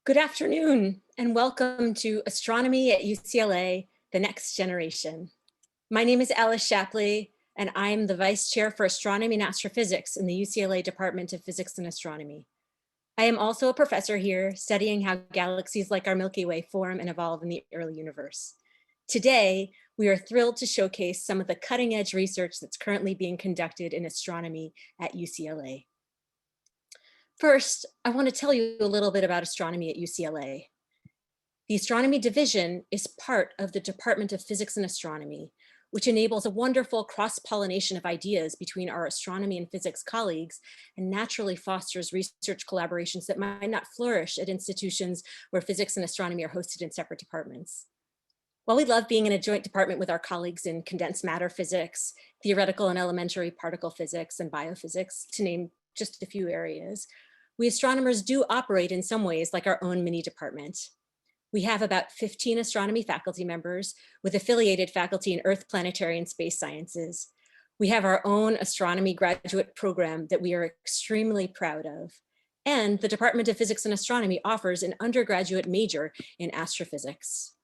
Good afternoon, and welcome to Astronomy at UCLA, the next generation. My name is Alice Shapley, and I'm the Vice Chair for Astronomy and Astrophysics in the UCLA Department of Physics and Astronomy. I am also a professor here studying how galaxies like our Milky Way form and evolve in the early universe. Today, we are thrilled to showcase some of the cutting-edge research that's currently being conducted in astronomy at UCLA. First, I want to tell you a little bit about astronomy at UCLA. The Astronomy Division is part of the Department of Physics and Astronomy, which enables a wonderful cross-pollination of ideas between our astronomy and physics colleagues and naturally fosters research collaborations that might not flourish at institutions where physics and astronomy are hosted in separate departments. While we love being in a joint department with our colleagues in condensed matter physics, theoretical and elementary particle physics, and biophysics, to name just a few areas, we astronomers do operate in some ways like our own mini department. We have about 15 astronomy faculty members with affiliated faculty in Earth, planetary, and space sciences. We have our own astronomy graduate program that we are extremely proud of. And the Department of Physics and Astronomy offers an undergraduate major in astrophysics.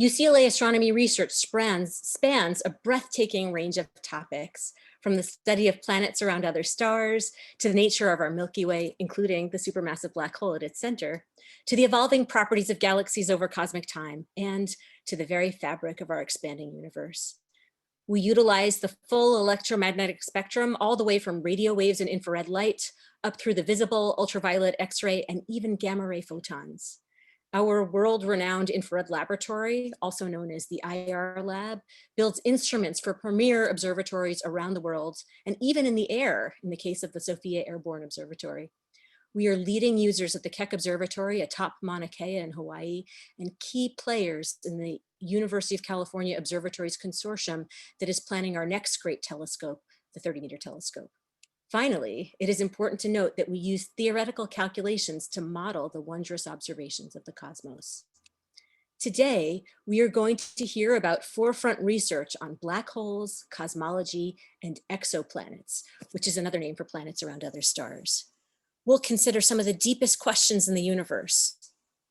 UCLA astronomy research spans a breathtaking range of topics, from the study of planets around other stars, to the nature of our Milky Way, including the supermassive black hole at its center, to the evolving properties of galaxies over cosmic time, and to the very fabric of our expanding universe. We utilize the full electromagnetic spectrum, all the way from radio waves and infrared light, up through the visible, ultraviolet, X-ray, and even gamma ray photons. Our world-renowned infrared laboratory, also known as the IR Lab, builds instruments for premier observatories around the world, and even in the air, in the case of the Sophia Airborne Observatory. We are leading users of the Keck Observatory atop Mauna Kea in Hawaii, and key players in the University of California Observatories Consortium that is planning our next great telescope, the 30-meter telescope. Finally, it is important to note that we use theoretical calculations to model the wondrous observations of the cosmos. Today, we are going to hear about forefront research on black holes, cosmology, and exoplanets, which is another name for planets around other stars. We'll consider some of the deepest questions in the universe.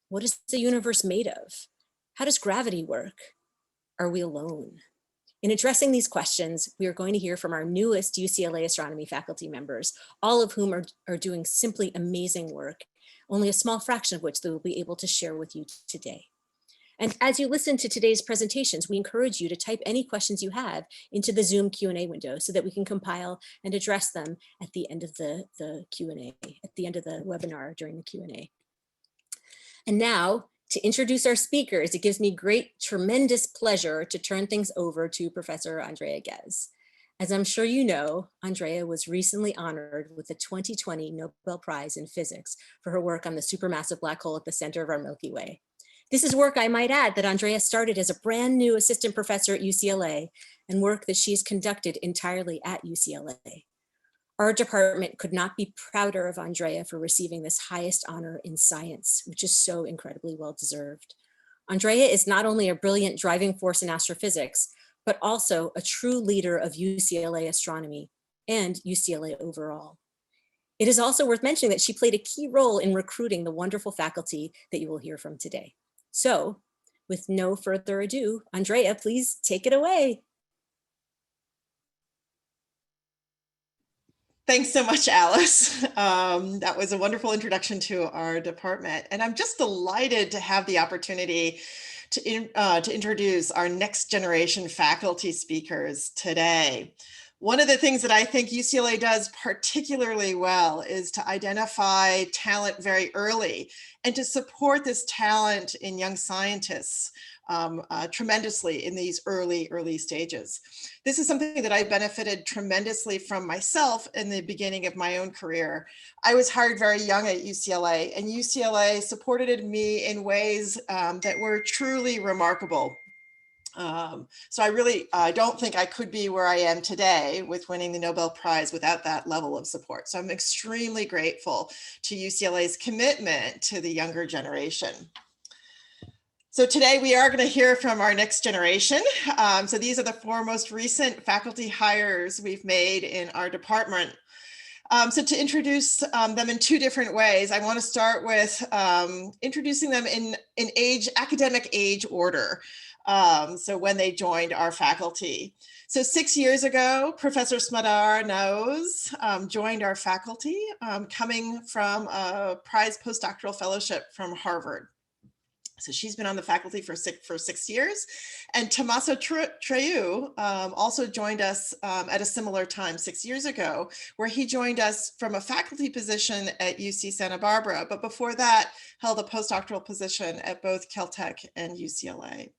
What is the universe made of? How does gravity work? Are we alone? In addressing these questions, we are going to hear from our newest UCLA astronomy faculty members, all of whom are doing simply amazing work, only a small fraction of which they will be able to share with you today. And as you listen to today's presentations, we encourage you to type any questions you have into the Zoom Q&A window so that we can compile and address them at the end of the Q&A, at the end of the webinar during the Q&A. And now, to introduce our speakers, it gives me tremendous pleasure to turn things over to Professor Andrea Ghez. As I'm sure you know, Andrea was recently honored with the 2020 Nobel Prize in Physics for her work on the supermassive black hole at the center of our Milky Way. This is work, I might add, that Andrea started as a brand new assistant professor at UCLA, and work that she's conducted entirely at UCLA. Our department could not be prouder of Andrea for receiving this highest honor in science, which is so incredibly well-deserved. Andrea is not only a brilliant driving force in astrophysics, but also a true leader of UCLA astronomy and UCLA overall. It is also worth mentioning that she played a key role in recruiting the wonderful faculty that you will hear from today. So, with no further ado, Andrea, please take it away. Thanks so much, Alice. That was a wonderful introduction to our department. And I'm just delighted to have the opportunity to introduce our next generation faculty speakers today. One of the things that I think UCLA does particularly well is to identify talent very early and to support this talent in young scientists tremendously in these early stages. This is something that I benefited tremendously from myself in the beginning of my own career. I was hired very young at UCLA, and UCLA supported me in ways that were truly remarkable. So I don't think I could be where I am today with winning the Nobel Prize without that level of support. So I'm extremely grateful to UCLA's commitment to the younger generation. So today we are going to hear from our next generation. So these are the four most recent faculty hires we've made in our department. So to introduce them in two different ways, I want to start with introducing them in academic age order. So when they joined our faculty. So 6 years ago, Professor Smadar Naoz joined our faculty, coming from a prize postdoctoral fellowship from Harvard. So she's been on the faculty for 6 years. And Tommaso Treu also joined us at a similar time 6 years ago, where he joined us from a faculty position at UC Santa Barbara, but before that held a postdoctoral position at both Caltech and UCLA.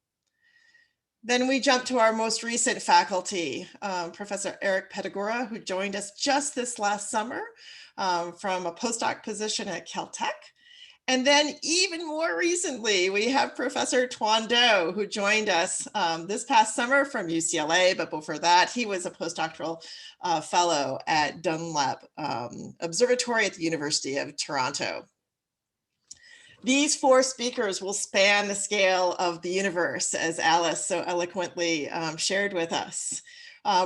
Then we jump to our most recent faculty, Professor Erik Petigura, who joined us just this last summer from a postdoc position at Caltech. And then even more recently, we have Professor Tuan Do, who joined us this past summer from UCLA, but before that, he was a postdoctoral fellow at Dunlap Observatory at the University of Toronto. These four speakers will span the scale of the universe, as Alice so eloquently shared with us.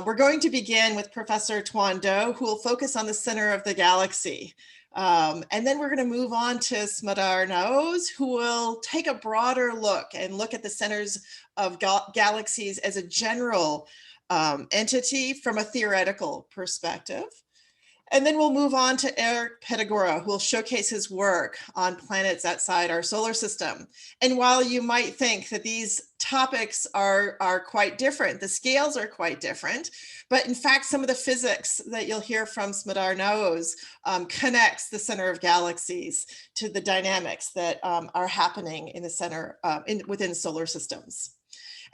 We're going to begin with Professor Tuan Do, who will focus on the center of the galaxy. And then we're going to move on to Smadar Naoz, who will take a broader look and look at the centers of galaxies as a general entity from a theoretical perspective. And then we'll move on to Erik Petigura, who will showcase his work on planets outside our solar system. And while you might think that these topics are quite different, the scales are quite different, but in fact, some of the physics that you'll hear from Smadar Naoz connects the center of galaxies to the dynamics that are happening in the center within solar systems.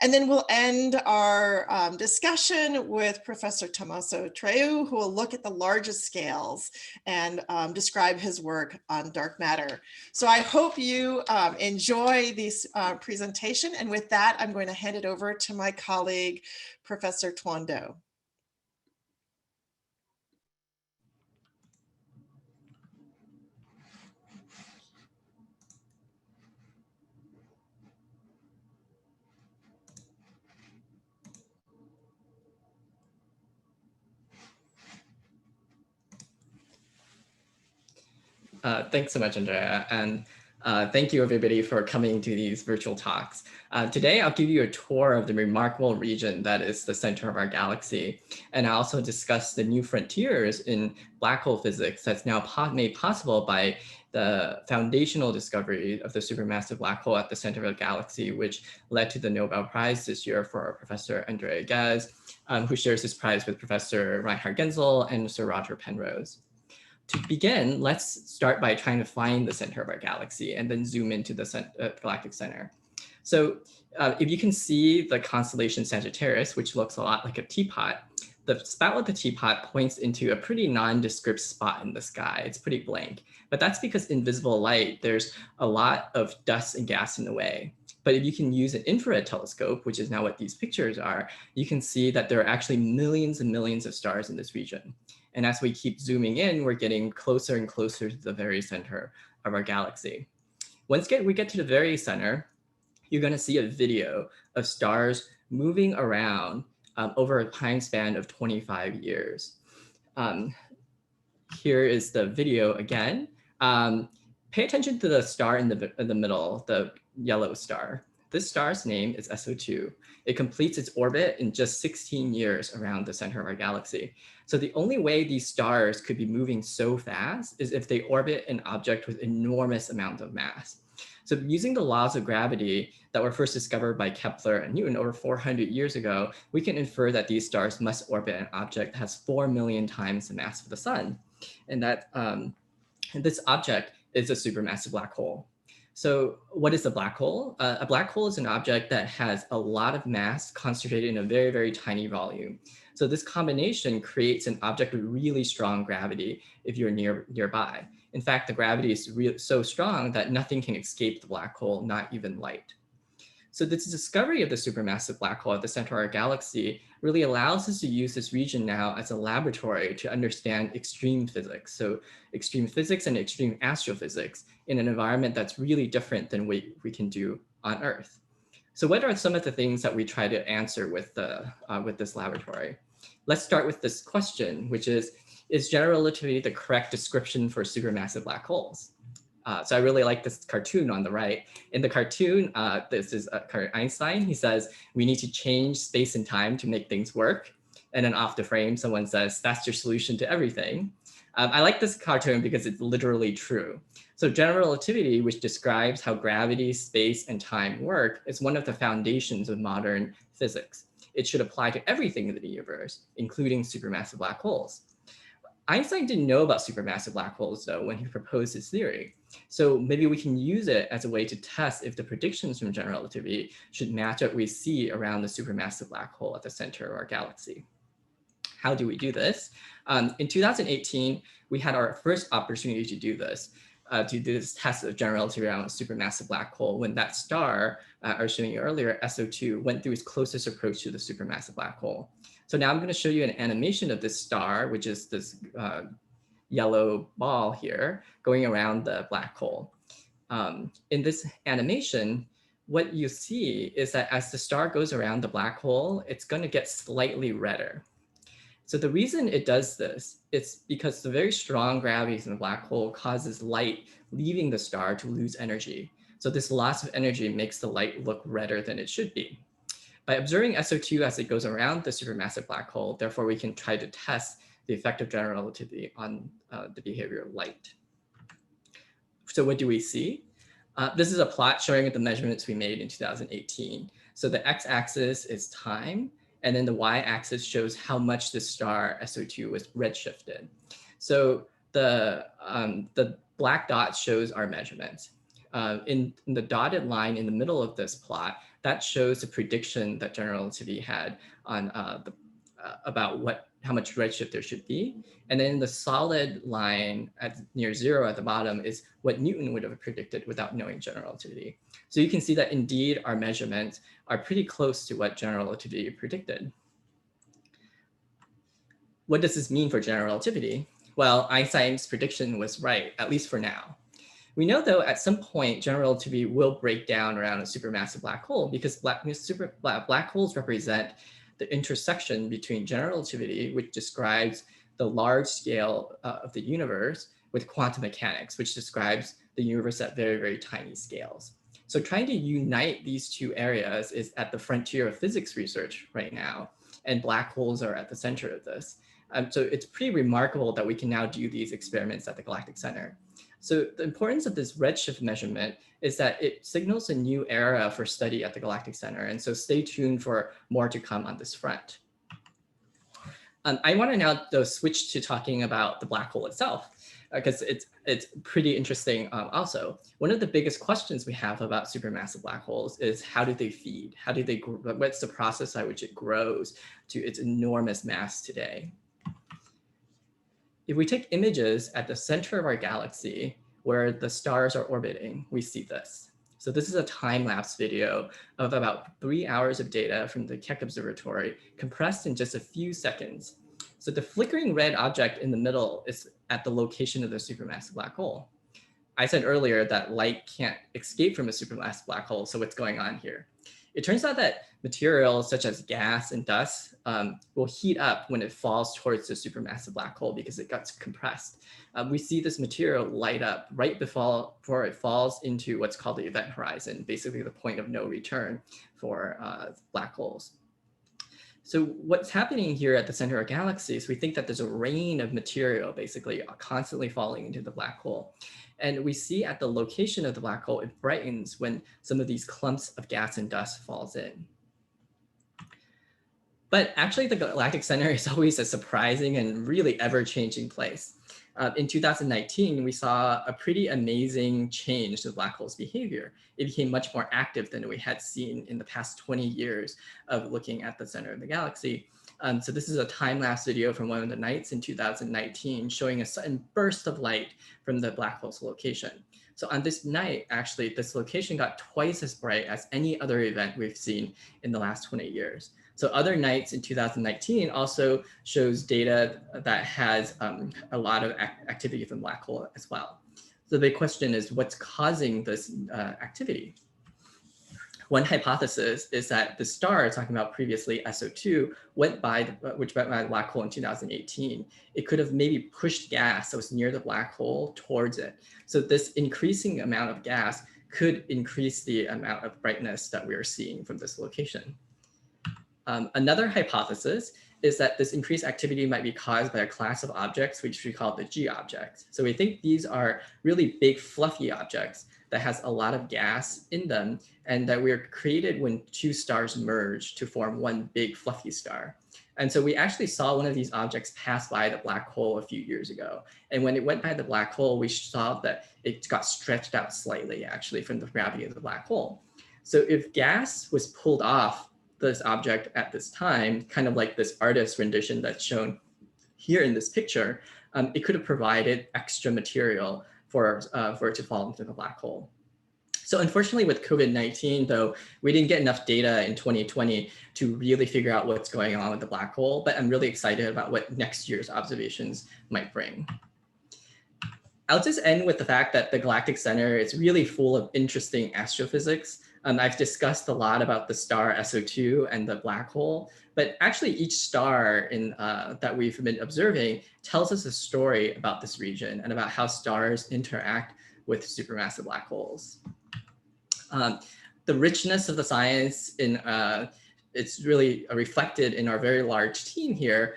And then we'll end our discussion with Professor Tommaso Treu, who will look at the largest scales and describe his work on dark matter. So I hope you enjoy this presentation. And with that, I'm going to hand it over to my colleague, Professor Tuan Do. Thanks so much, Andrea. And thank you, everybody, for coming to these virtual talks. Today, I'll give you a tour of the remarkable region that is the center of our galaxy. And I'll also discuss the new frontiers in black hole physics that's now made possible by the foundational discovery of the supermassive black hole at the center of the galaxy, which led to the Nobel Prize this year for Professor Andrea Ghez, who shares this prize with Professor Reinhard Genzel and Sir Roger Penrose. To begin, let's start by trying to find the center of our galaxy and then zoom into the galactic center. So if you can see the constellation Sagittarius, which looks a lot like a teapot, the spout of the teapot points into a pretty nondescript spot in the sky. It's pretty blank, but that's because in visible light, there's a lot of dust and gas in the way. But if you can use an infrared telescope, which is now what these pictures are, you can see that there are actually millions and millions of stars in this region. And as we keep zooming in, we're getting closer and closer to the very center of our galaxy. Once we get to the very center, you're going to see a video of stars moving around over a time span of 25 years. Here is the video again. Pay attention to the star in the middle, the yellow star. This star's name is SO2. It completes its orbit in just 16 years around the center of our galaxy. So the only way these stars could be moving so fast is if they orbit an object with enormous amount of mass. So using the laws of gravity that were first discovered by Kepler and Newton over 400 years ago, we can infer that these stars must orbit an object that has 4 million times the mass of the sun. And that this object is a supermassive black hole. So what is a black hole? A black hole is an object that has a lot of mass concentrated in a very, very tiny volume. So this combination creates an object with really strong gravity if you're nearby. In fact, the gravity is so strong that nothing can escape the black hole, not even light. So this discovery of the supermassive black hole at the center of our galaxy really allows us to use this region now as a laboratory to understand extreme physics. So extreme physics and extreme astrophysics in an environment that's really different than what we can do on Earth. So what are some of the things that we try to answer with this laboratory? Let's start with this question, which is is general relativity the correct description for supermassive black holes? So I really like this cartoon on the right. In the cartoon, this is Einstein. He says, we need to change space and time to make things work. And then off the frame, someone says, that's your solution to everything. I like this cartoon because it's literally true. So general relativity, which describes how gravity, space, and time work, is one of the foundations of modern physics. It should apply to everything in the universe, including supermassive black holes. Einstein didn't know about supermassive black holes, though, when he proposed his theory. So maybe we can use it as a way to test if the predictions from general relativity should match what we see around the supermassive black hole at the center of our galaxy. How do we do this? In 2018, we had our first opportunity to do this test of general relativity around a supermassive black hole when that star, I was showing you earlier, SO2, went through its closest approach to the supermassive black hole. So now I'm going to show you an animation of this star, which is this yellow ball here going around the black hole. In this animation, what you see is that as the star goes around the black hole, it's going to get slightly redder. So the reason it does this is because the very strong gravity in the black hole causes light leaving the star to lose energy. So this loss of energy makes the light look redder than it should be. By observing SO2 as it goes around the supermassive black hole, therefore we can try to test the effect of general relativity on the behavior of light. So what do we see? This is a plot showing the measurements we made in 2018. So the x-axis is time, and then the y-axis shows how much the star SO2 was redshifted. So the black dot shows our measurements. In the dotted line in the middle of this plot, that shows the prediction that general relativity had on about how much redshift there should be. And then the solid line at near zero at the bottom is what Newton would have predicted without knowing general relativity. So you can see that indeed our measurements are pretty close to what general relativity predicted. What does this mean for general relativity? Well, Einstein's prediction was right, at least for now. We know, though, at some point, general relativity will break down around a supermassive black hole because black holes represent the intersection between general relativity, which describes the large scale of the universe, with quantum mechanics, which describes the universe at very, very tiny scales. So trying to unite these two areas is at the frontier of physics research right now, and black holes are at the center of this. So it's pretty remarkable that we can now do these experiments at the galactic center. So the importance of this redshift measurement is that it signals a new era for study at the galactic center. And so stay tuned for more to come on this front. I want to now though switch to talking about the black hole itself, because it's pretty interesting also. One of the biggest questions we have about supermassive black holes is how do they feed? How do they grow? What's the process by which it grows to its enormous mass today? If we take images at the center of our galaxy where the stars are orbiting, we see this. So this is a time-lapse video of about 3 hours of data from the Keck Observatory compressed in just a few seconds. So the flickering red object in the middle is at the location of the supermassive black hole. I said earlier that light can't escape from a supermassive black hole, so what's going on here? It turns out that materials such as gas and dust will heat up when it falls towards the supermassive black hole because it gets compressed. We see this material light up right before it falls into what's called the event horizon, basically the point of no return for black holes. So what's happening here at the center of our galaxy is we think that there's a rain of material basically constantly falling into the black hole. And we see at the location of the black hole, it brightens when some of these clumps of gas and dust falls in. But actually the galactic center is always a surprising and really ever-changing place. In 2019, we saw a pretty amazing change to the black hole's behavior. It became much more active than we had seen in the past 20 years of looking at the center of the galaxy. So this is a time-lapse video from one of the nights in 2019 showing a sudden burst of light from the black hole's location. So on this night, actually, this location got twice as bright as any other event we've seen in the last 20 years. So other nights in 2019 also shows data that has a lot of activity from black hole as well. So the big question is what's causing this activity? One hypothesis is that the star talking about previously, SO2, which went by the black hole in 2018. It could have maybe pushed gas that was near the black hole towards it. So this increasing amount of gas could increase the amount of brightness that we are seeing from this location. Another hypothesis is that this increased activity might be caused by a class of objects, which we call the G objects. So we think these are really big, fluffy objects that has a lot of gas in them, and that were created when two stars merged to form one big, fluffy star. And so we actually saw one of these objects pass by the black hole a few years ago. And when it went by the black hole, we saw that it got stretched out slightly, actually, from the gravity of the black hole. So if gas was pulled off this object at this time, kind of like this artist rendition that's shown here in this picture, it could have provided extra material for it to fall into the black hole. So unfortunately with COVID-19 though, we didn't get enough data in 2020 to really figure out what's going on with the black hole, but I'm really excited about what next year's observations might bring. I'll just end with the fact that the Galactic Center is really full of interesting astrophysics. I've discussed a lot about the star SO2 and the black hole, but actually each star that we've been observing tells us a story about this region and about how stars interact with supermassive black holes. The richness of the science it's really reflected in our very large team here,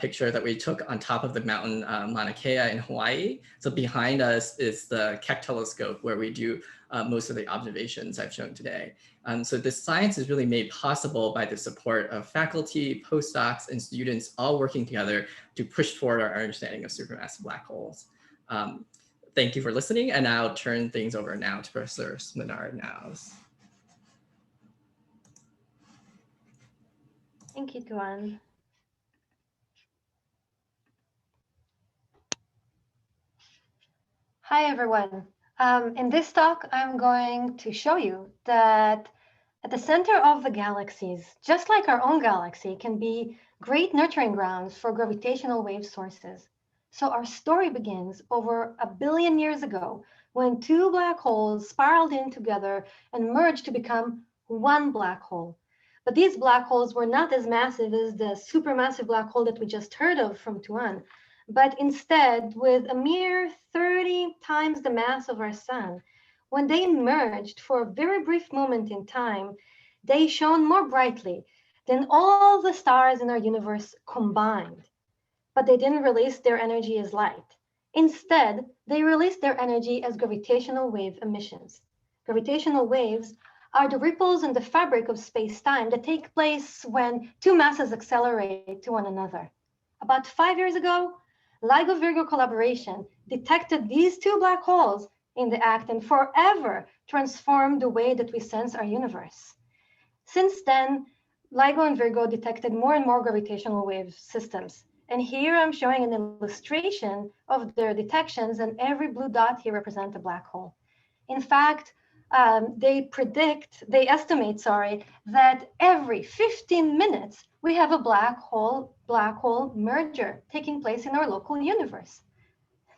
picture that we took on top of the mountain Mauna Kea in Hawaii. So behind us is the Keck telescope where we do most of the observations I've shown today. So this science is really made possible by the support of faculty, postdocs, and students all working together to push forward our understanding of supermassive black holes. Thank you for listening, and I'll turn things over now to Professor Smadar Naoz. Thank you, Tuan. Hi, everyone. In this talk, I'm going to show you that at the center of the galaxies, just like our own galaxy, can be great nurturing grounds for gravitational wave sources. So our story begins over 1 billion years ago, when two black holes spiraled in together and merged to become one black hole. But these black holes were not as massive as the supermassive black hole that we just heard of from Tuan, but instead with a mere 30 times the mass of our sun. When they merged for a very brief moment in time, they shone more brightly than all the stars in our universe combined. But they didn't release their energy as light. Instead, they released their energy as gravitational wave emissions. Gravitational waves are the ripples in the fabric of space-time that take place when two masses accelerate to one another. About 5 years ago, LIGO-Virgo collaboration detected these two black holes in the act and forever transformed the way that we sense our universe. Since then, LIGO and Virgo detected more and more gravitational wave systems. And here I'm showing an illustration of their detections, and every blue dot here represents a black hole. In fact, they estimate, that every 15 minutes, we have a black hole merger taking place in our local universe.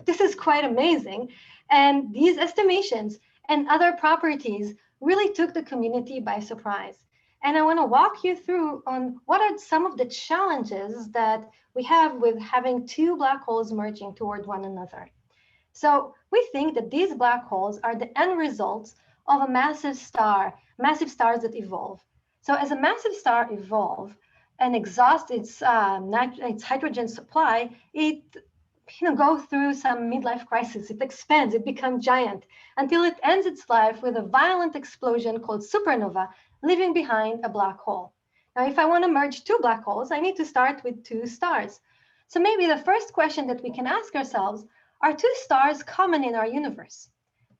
This is quite amazing. And these estimations and other properties really took the community by surprise. And I want to walk you through on what are some of the challenges that we have with having two black holes merging toward one another. So we think that these black holes are the end results of a massive stars that evolve. So as a massive star evolves and exhausts its hydrogen supply, it goes through some midlife crisis. It expands, it becomes giant until it ends its life with a violent explosion called supernova, leaving behind a black hole. Now, if I want to merge two black holes, I need to start with two stars. So maybe the first question that we can ask ourselves, are two stars common in our universe?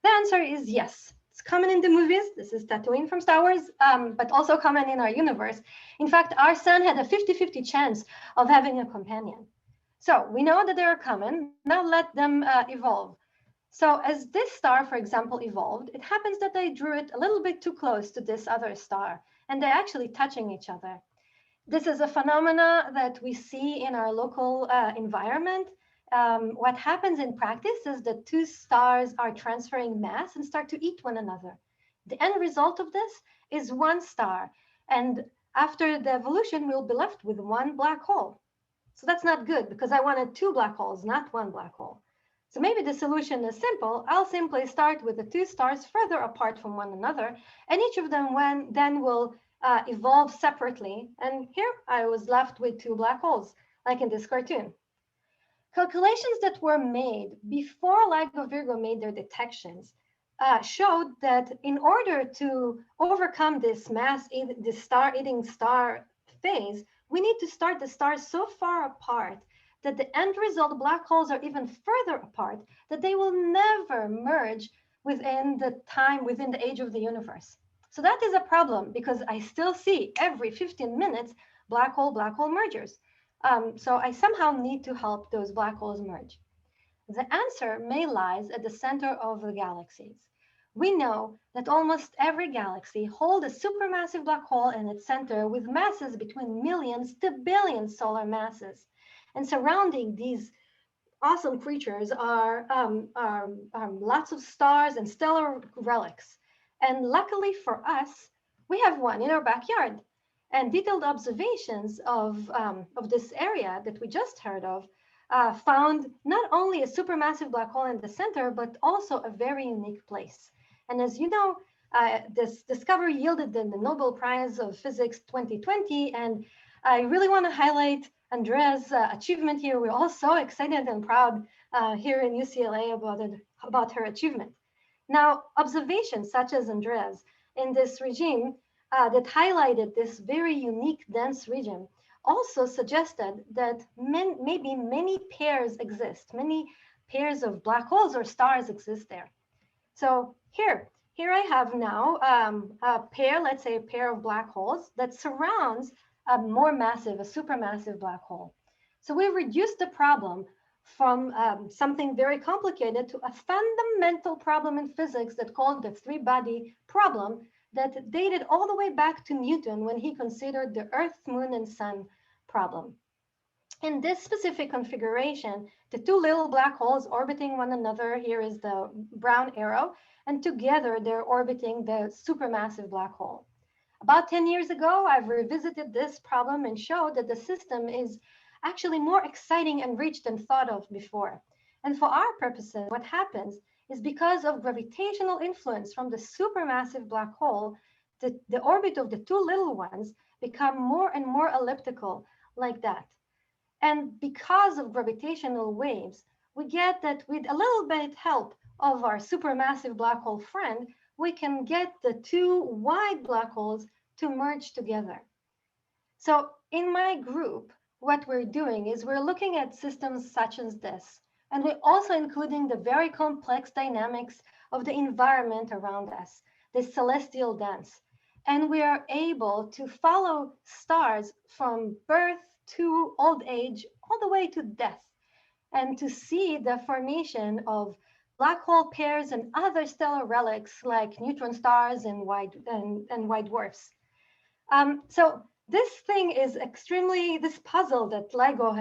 The answer is yes. It's common in the movies. This is Tatooine from Star Wars, but also common in our universe. In fact, our sun had a 50-50 chance of having a companion. So we know that they are common. Now let them evolve. So as this star, for example, evolved, it happens that they drew it a little bit too close to this other star, and they're actually touching each other. This is a phenomena that we see in our local environment. What happens in practice is that two stars are transferring mass and start to eat one another. The end result of this is one star. And after the evolution, we'll be left with one black hole. So that's not good because I wanted two black holes, not one black hole. So maybe the solution is simple. I'll simply start with the two stars further apart from one another, and each of them then will evolve separately. And here I was left with two black holes, like in this cartoon. Calculations that were made before LIGO Virgo made their detections showed that in order to overcome this star-eating star phase, we need to start the stars so far apart that the end result black holes are even further apart, that they will never merge within the age of the universe. So that is a problem because I still see every 15 minutes black hole mergers. So I somehow need to help those black holes merge. The answer may lies at the center of the galaxies. We know that almost every galaxy holds a supermassive black hole in its center with masses between millions to billions solar masses. And surrounding these awesome creatures are lots of stars and stellar relics. And luckily for us, we have one in our backyard. And detailed observations of this area that we just heard of found not only a supermassive black hole in the center, but also a very unique place. And as you know, this discovery yielded the Nobel Prize of Physics 2020. And I really want to highlight Andrea's achievement here. We're all so excited and proud here in UCLA about her achievement. Now, observations such as Andrea's in this regime that highlighted this very unique dense region also suggested that maybe many pairs exist, many pairs of black holes or stars exist there. So here I have now a pair, let's say a pair of black holes that surrounds a more massive, a supermassive black hole. So we reduced the problem from something very complicated to a fundamental problem in physics that's called the three-body problem that dated all the way back to Newton when he considered the Earth, Moon, and Sun problem. In this specific configuration, the two little black holes orbiting one another, here is the brown arrow, and together they're orbiting the supermassive black hole. About 10 years ago, I've revisited this problem and showed that the system is actually more exciting and rich than thought of before. And for our purposes, what happens is because of gravitational influence from the supermassive black hole, the orbit of the two little ones become more and more elliptical like that. And because of gravitational waves, we get that with a little bit help of our supermassive black hole friend, we can get the two wide black holes to merge together. So in my group, what we're doing is we're looking at systems such as this, and we're also including the very complex dynamics of the environment around us, the celestial dance. And we are able to follow stars from birth to old age, all the way to death, and to see the formation of black hole pairs and other stellar relics like neutron stars and white dwarfs. So this thing is this puzzle that LIGO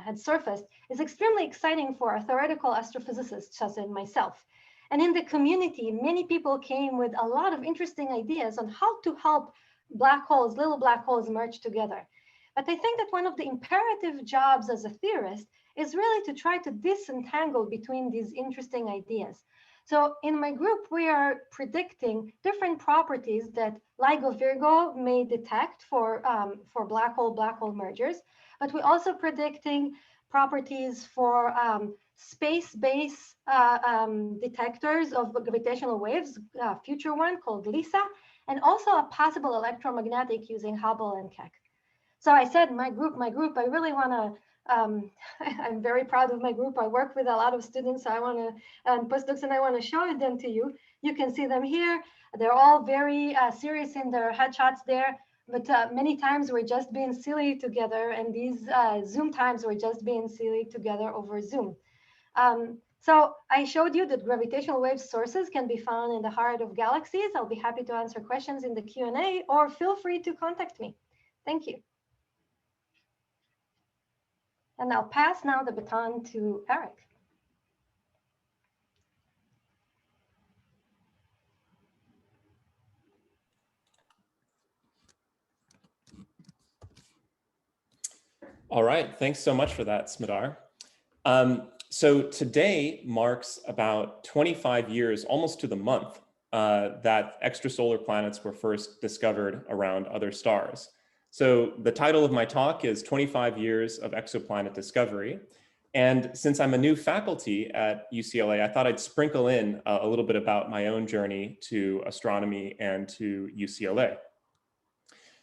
had surfaced is extremely exciting for a theoretical astrophysicist such as myself. And in the community, many people came with a lot of interesting ideas on how to help black holes, little black holes, merge together. But I think that one of the imperative jobs as a theorist is really to try to disentangle between these interesting ideas. So in my group, we are predicting different properties that LIGO Virgo may detect for black hole mergers, but we're also predicting properties for space-based detectors of gravitational waves, future one called LISA, and also a possible electromagnetic using Hubble and Keck. So I said, my group, I really want to, I'm very proud of my group. I work with a lot of students. So I want to, postdocs, and I want to show them to you. You can see them here. They're all very serious in their headshots there. But many times we're just being silly together. And these Zoom times we're just being silly together over Zoom. So I showed you that gravitational wave sources can be found in the heart of galaxies. I'll be happy to answer questions in the Q&A, or feel free to contact me. Thank you. And I'll pass now the baton to Erik. All right, thanks so much for that, Smadar. So today marks about 25 years, almost to the month, that extrasolar planets were first discovered around other stars. So the title of my talk is 25 Years of Exoplanet Discovery. And since I'm a new faculty at UCLA, I thought I'd sprinkle in a little bit about my own journey to astronomy and to UCLA.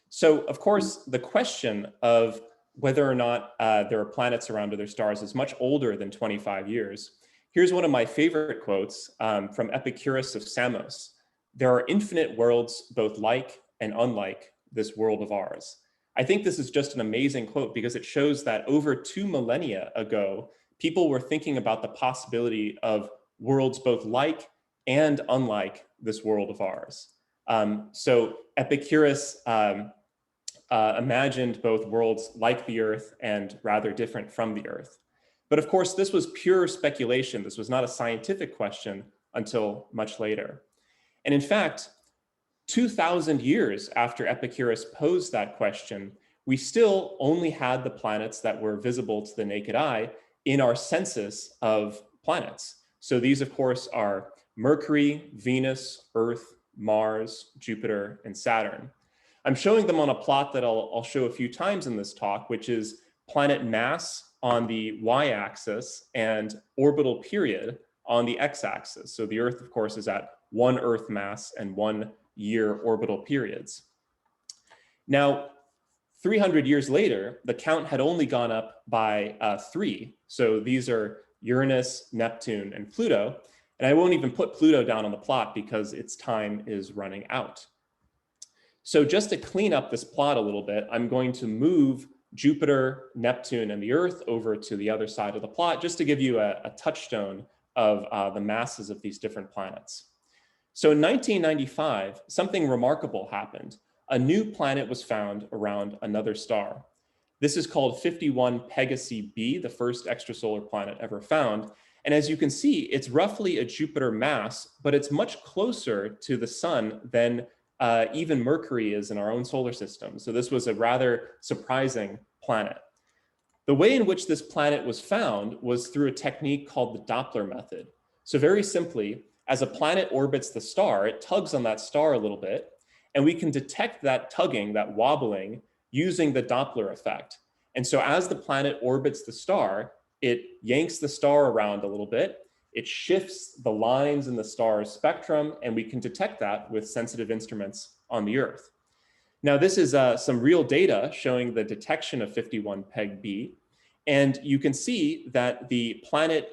So of course, the question of whether or not there are planets around other stars is much older than 25 years. Here's one of my favorite quotes from Epicurus of Samos. There are infinite worlds, both like and unlike this world of ours. I think this is just an amazing quote because it shows that over 2 millennia ago, people were thinking about the possibility of worlds both like and unlike this world of ours. So Epicurus imagined both worlds like the Earth and rather different from the Earth. But of course, this was pure speculation. This was not a scientific question until much later. And in fact, 2,000 years after Epicurus posed that question, we still only had the planets that were visible to the naked eye in our census of planets. So these, of course, are Mercury, Venus, Earth, Mars, Jupiter, and Saturn. I'm showing them on a plot that I'll show a few times in this talk, which is planet mass on the y-axis and orbital period on the x-axis. So the Earth, of course, is at 1 Earth mass and 1 year orbital periods. Now, 300 years later, the count had only gone up by 3. So these are Uranus, Neptune, and Pluto. And I won't even put Pluto down on the plot because its time is running out. So just to clean up this plot a little bit, I'm going to move Jupiter, Neptune, and the Earth over to the other side of the plot, just to give you a touchstone of the masses of these different planets. So in 1995, something remarkable happened. A new planet was found around another star. This is called 51 Pegasi b, the first extrasolar planet ever found. And as you can see, it's roughly a Jupiter mass, but it's much closer to the sun than even Mercury is in our own solar system. So this was a rather surprising planet. The way in which this planet was found was through a technique called the Doppler method. So very simply, as a planet orbits the star, it tugs on that star a little bit, and we can detect that tugging, that wobbling, using the Doppler effect. And so as the planet orbits the star, it yanks the star around a little bit, it shifts the lines in the star's spectrum, and we can detect that with sensitive instruments on the Earth. Now, this is some real data showing the detection of 51 Peg b, and you can see that the planet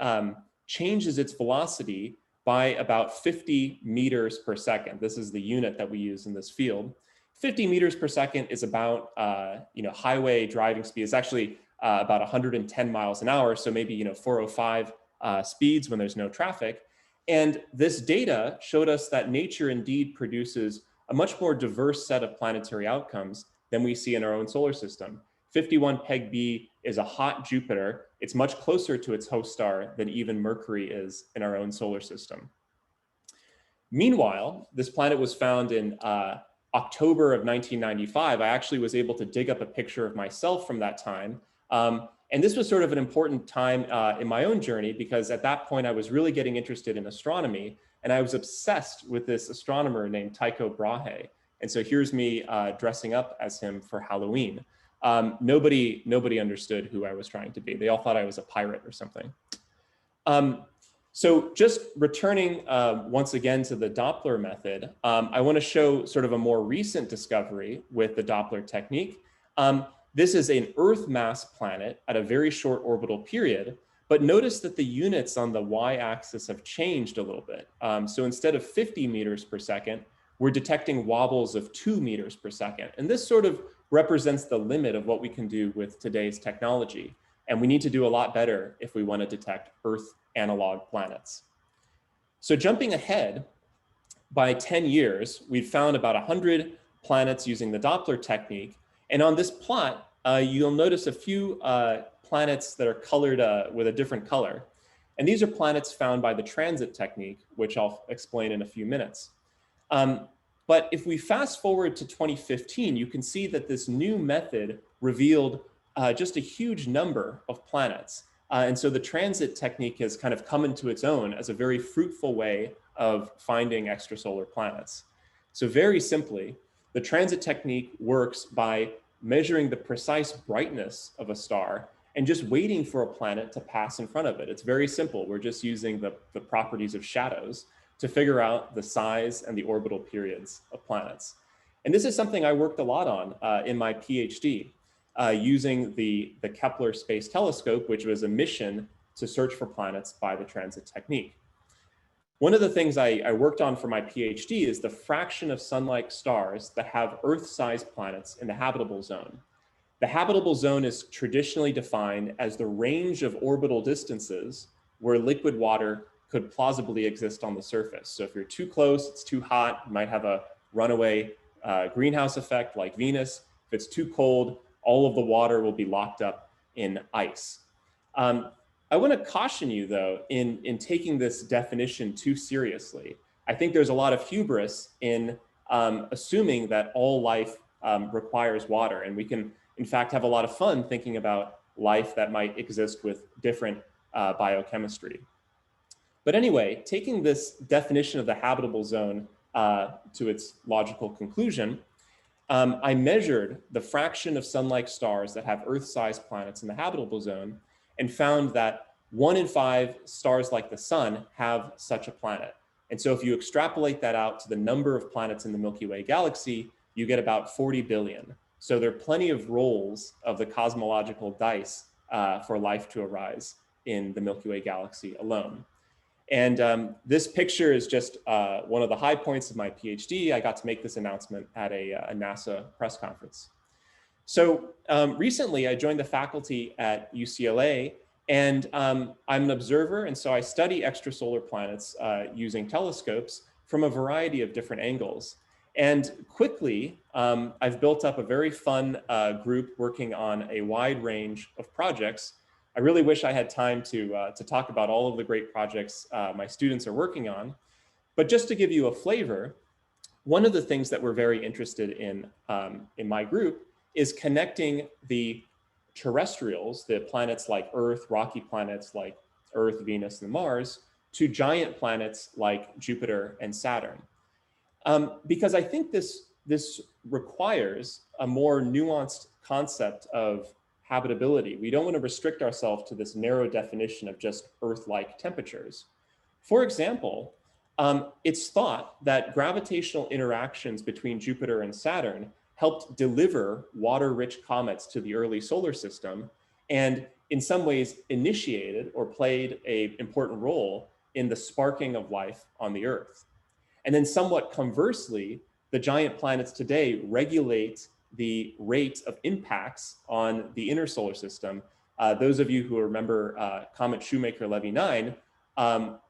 changes its velocity by about 50 meters per second. This is the unit that we use in this field. 50 meters per second is about, highway driving speed. It's actually about 110 miles an hour, so maybe 405 speeds when there's no traffic. And this data showed us that nature indeed produces a much more diverse set of planetary outcomes than we see in our own solar system. 51 Peg b is a hot Jupiter. It's much closer to its host star than even Mercury is in our own solar system. Meanwhile, this planet was found in October of 1995. I actually was able to dig up a picture of myself from that time. And this was sort of an important time in my own journey because at that point I was really getting interested in astronomy, and I was obsessed with this astronomer named Tycho Brahe. And so here's me dressing up as him for Halloween. Nobody understood who I was trying to be. They all thought I was a pirate or something. So just returning once again to the Doppler method, I want to show sort of a more recent discovery with the Doppler technique. This is an Earth mass planet at a very short orbital period, but notice that the units on the y-axis have changed a little bit. So instead of 50 meters per second, we're detecting wobbles of 2 meters per second. And this sort of represents the limit of what we can do with today's technology. And we need to do a lot better if we want to detect Earth analog planets. So jumping ahead by 10 years, we've found about 100 planets using the Doppler technique. And on this plot, you'll notice a few planets that are colored with a different color. And these are planets found by the transit technique, which I'll explain in a few minutes. But if we fast forward to 2015, you can see that this new method revealed just a huge number of planets. And so the transit technique has kind of come into its own as a very fruitful way of finding extrasolar planets. So very simply, the transit technique works by measuring the precise brightness of a star and just waiting for a planet to pass in front of it. It's very simple. We're just using the properties of shadows to figure out the size and the orbital periods of planets. And this is something I worked a lot on in my PhD, using the Kepler Space Telescope, which was a mission to search for planets by the transit technique. One of the things I worked on for my PhD is the fraction of sun-like stars that have Earth-sized planets in the habitable zone. The habitable zone is traditionally defined as the range of orbital distances where liquid water could plausibly exist on the surface. So if you're too close, it's too hot, you might have a runaway greenhouse effect like Venus. If it's too cold, all of the water will be locked up in ice. I want to caution you, though, in taking this definition too seriously. I think there's a lot of hubris in assuming that all life requires water. And we can, in fact, have a lot of fun thinking about life that might exist with different biochemistry. But anyway, taking this definition of the habitable zone to its logical conclusion, I measured the fraction of sun-like stars that have Earth-sized planets in the habitable zone and found that 1 in 5 stars like the sun have such a planet. And so if you extrapolate that out to the number of planets in the Milky Way Galaxy, you get about 40 billion. So there are plenty of rolls of the cosmological dice for life to arise in the Milky Way Galaxy alone. And this picture is just one of the high points of my PhD. I got to make this announcement at a NASA press conference. So recently I joined the faculty at UCLA, and I'm an observer. And so I study extrasolar planets using telescopes from a variety of different angles. And quickly, I've built up a very fun group working on a wide range of projects. I really wish I had time to talk about all of the great projects my students are working on. But just to give you a flavor, one of the things that we're very interested in my group is connecting the terrestrials, the planets like Earth, rocky planets like Earth, Venus, and Mars, to giant planets like Jupiter and Saturn. Because I think this requires a more nuanced concept of habitability. We don't want to restrict ourselves to this narrow definition of just Earth-like temperatures. For example, it's thought that gravitational interactions between Jupiter and Saturn helped deliver water-rich comets to the early solar system, and in some ways initiated or played an important role in the sparking of life on the Earth. And then somewhat conversely, the giant planets today regulate the rate of impacts on the inner solar system. Those of you who remember Comet Shoemaker-Levy 9,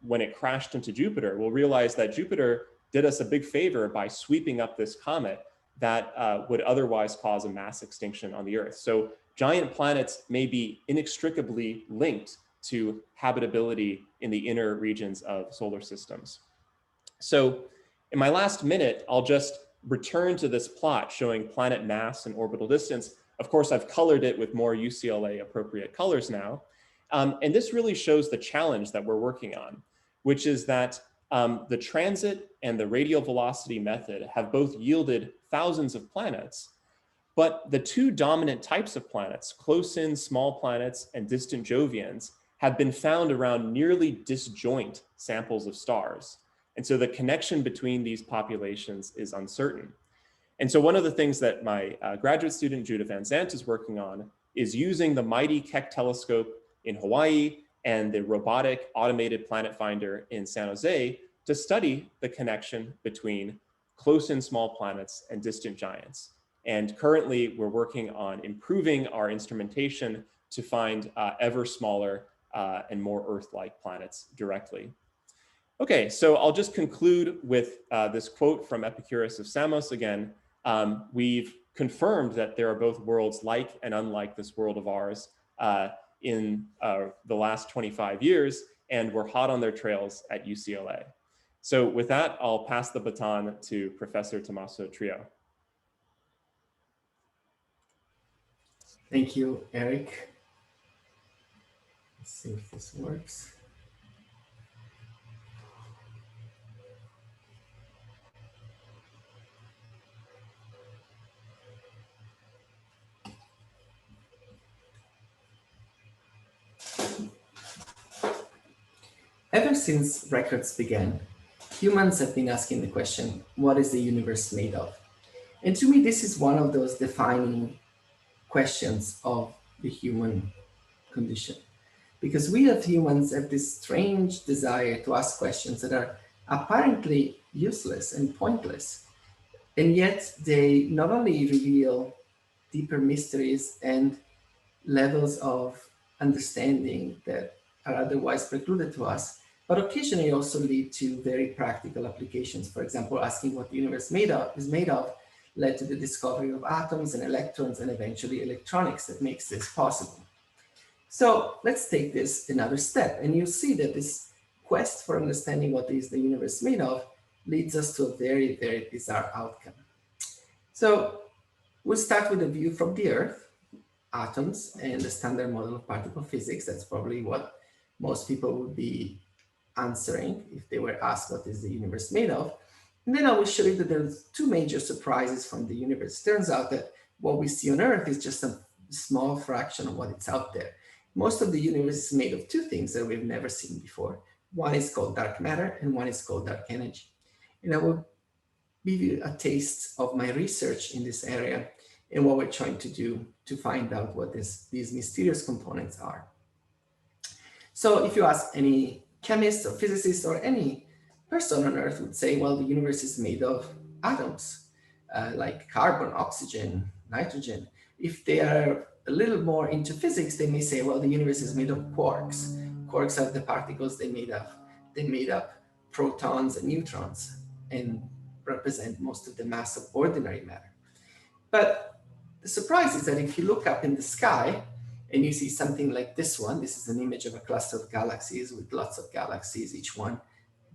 when it crashed into Jupiter, will realize that Jupiter did us a big favor by sweeping up this comet that would otherwise cause a mass extinction on the Earth. So giant planets may be inextricably linked to habitability in the inner regions of solar systems. So in my last minute, I'll just return to this plot showing planet mass and orbital distance. Of course, I've colored it with more UCLA appropriate colors now. And this really shows the challenge that we're working on, which is that the transit and the radial velocity method have both yielded thousands of planets, but the two dominant types of planets, close-in small planets and distant Jovians, have been found around nearly disjoint samples of stars. And so the connection between these populations is uncertain. And so one of the things that my graduate student, Judah Van Zandt, is working on is using the mighty Keck telescope in Hawaii and the robotic automated planet finder in San Jose to study the connection between close-in small planets and distant giants. And currently we're working on improving our instrumentation to find ever smaller and more Earth-like planets directly. Okay, so I'll just conclude with this quote from Epicurus of Samos again. We've confirmed that there are both worlds like and unlike this world of ours in the last 25 years, and we're hot on their trails at UCLA. So with that, I'll pass the baton to Professor Tommaso Treu. Thank you, Erik. Let's see if this works. Ever since records began, humans have been asking the question, what is the universe made of? And to me, this is one of those defining questions of the human condition. Because we as humans have this strange desire to ask questions that are apparently useless and pointless. And yet they not only reveal deeper mysteries and levels of understanding that are otherwise precluded to us, but occasionally also lead to very practical applications. For example, asking what the universe is made of led to the discovery of atoms and electrons and eventually electronics that makes this possible. So let's take this another step, and you'll see that this quest for understanding what is the universe made of leads us to a very, very bizarre outcome. So we'll start with a view from the Earth, atoms, and the standard model of particle physics. That's probably what most people would be answering if they were asked what is the universe made of. And then I will show you that there's two major surprises from the universe. Turns out that what we see on Earth is just a small fraction of what it's out there. Most of the universe is made of two things that we've never seen before. One is called dark matter and one is called dark energy. And I will give you a taste of my research in this area and what we're trying to do to find out what these mysterious components are. So if you ask any chemist or physicist or any person on Earth would say, well, the universe is made of atoms, like carbon, oxygen, nitrogen. If they are a little more into physics, they may say, well, the universe is made of quarks. Quarks are the particles they made up. They made up protons and neutrons and represent most of the mass of ordinary matter. But the surprise is that if you look up in the sky and you see something like this one, this is an image of a cluster of galaxies with lots of galaxies, each one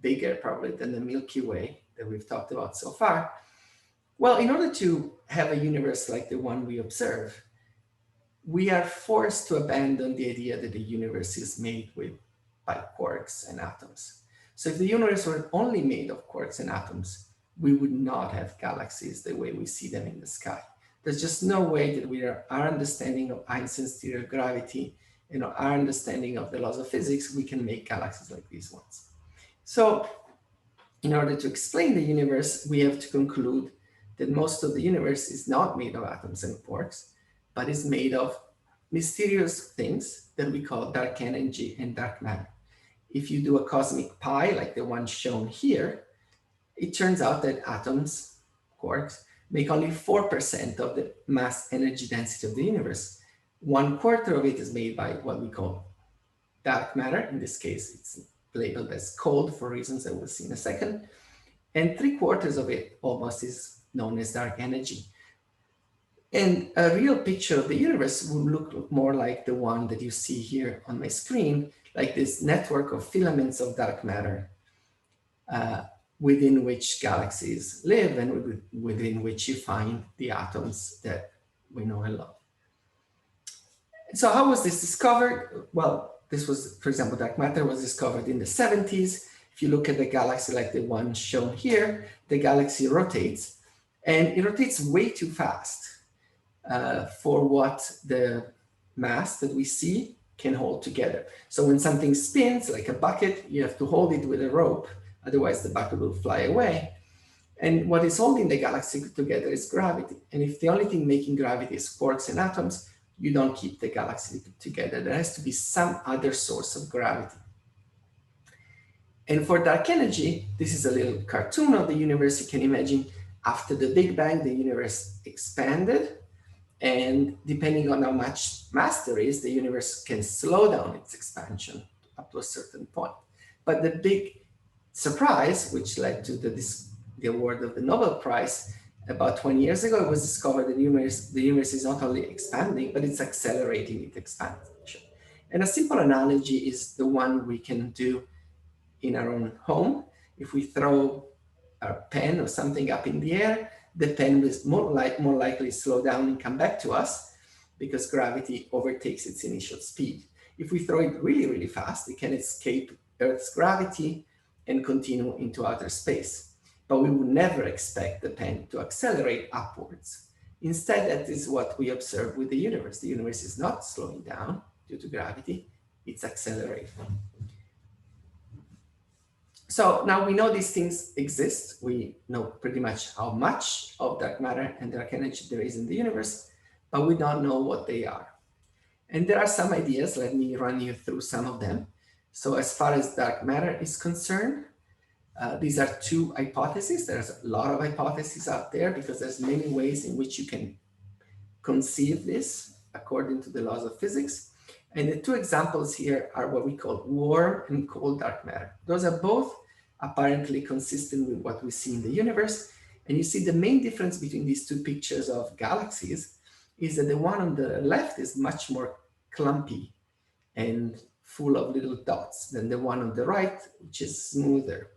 bigger probably than the Milky Way that we've talked about so far. Well, in order to have a universe like the one we observe, we are forced to abandon the idea that the universe is made by quarks and atoms. So if the universe were only made of quarks and atoms, we would not have galaxies the way we see them in the sky. There's just no way that our understanding of Einstein's theory of gravity and our understanding of the laws of physics, we can make galaxies like these ones. So in order to explain the universe, we have to conclude that most of the universe is not made of atoms and quarks, but is made of mysterious things that we call dark energy and dark matter. If you do a cosmic pie, like the one shown here, it turns out that atoms, quarks, make only 4% of the mass energy density of the universe. 1/4 of it is made by what we call dark matter. In this case, it's labeled as cold for reasons that we'll see in a second. And 3/4 of it almost is known as dark energy. And a real picture of the universe would look more like the one that you see here on my screen, like this network of filaments of dark matter within which galaxies live and within which you find the atoms that we know and love. So how was this discovered? Well, this was, for example, dark matter was discovered in the 70s. If you look at the galaxy like the one shown here, the galaxy rotates, and it rotates way too fast for what the mass that we see can hold together. So when something spins like a bucket, you have to hold it with a rope, otherwise the bucket will fly away. And what is holding the galaxy together is gravity. And if the only thing making gravity is quarks and atoms, you don't keep the galaxy together. There has to be some other source of gravity. And for dark energy, this is a little cartoon of the universe. You can imagine after the Big Bang, the universe expanded. And depending on how much mass there is, the universe can slow down its expansion up to a certain point. But the big surprise, which led to the award of the Nobel Prize about 20 years ago, it was discovered that the universe is not only expanding, but it's accelerating its expansion. And a simple analogy is the one we can do in our own home. If we throw a pen or something up in the air, the pen will more likely slow down and come back to us. because gravity overtakes its initial speed. If we throw it really, really fast, it can escape Earth's gravity and continue into outer space. But we would never expect the pen to accelerate upwards. Instead, that is what we observe with the universe. The universe is not slowing down due to gravity, it's accelerating. So now we know these things exist. We know pretty much how much of dark matter and dark energy there is in the universe, but we don't know what they are. And there are some ideas. Let me run you through some of them. So as far as dark matter is concerned, these are two hypotheses. There's a lot of hypotheses out there because there's many ways in which you can conceive this according to the laws of physics. And the two examples here are what we call warm and cold dark matter. Those are both apparently consistent with what we see in the universe. And you see the main difference between these two pictures of galaxies is that the one on the left is much more clumpy and full of little dots than the one on the right, which is smoother.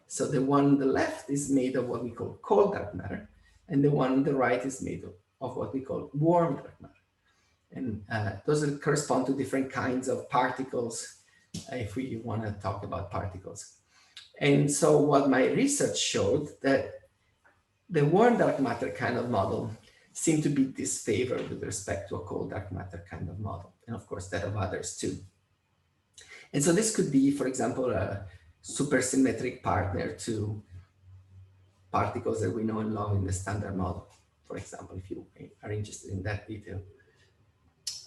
So the one on the left is made of what we call cold dark matter, and the one on the right is made of what we call warm dark matter. And those correspond to different kinds of particles, if we want to talk about particles. And so what my research showed that the warm dark matter kind of model seemed to be disfavored with respect to a cold dark matter kind of model, and of course that of others too. And so this could be, for example, a supersymmetric partner to particles that we know and love in the standard model, for example, if you are interested in that detail.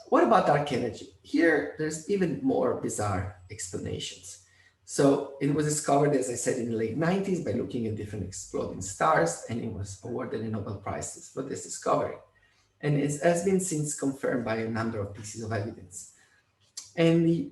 What about dark energy? Here, there's even more bizarre explanations. So it was discovered, as I said, in the late 90s by looking at different exploding stars, and it was awarded a Nobel Prize for this discovery. And it has been since confirmed by a number of pieces of evidence. And the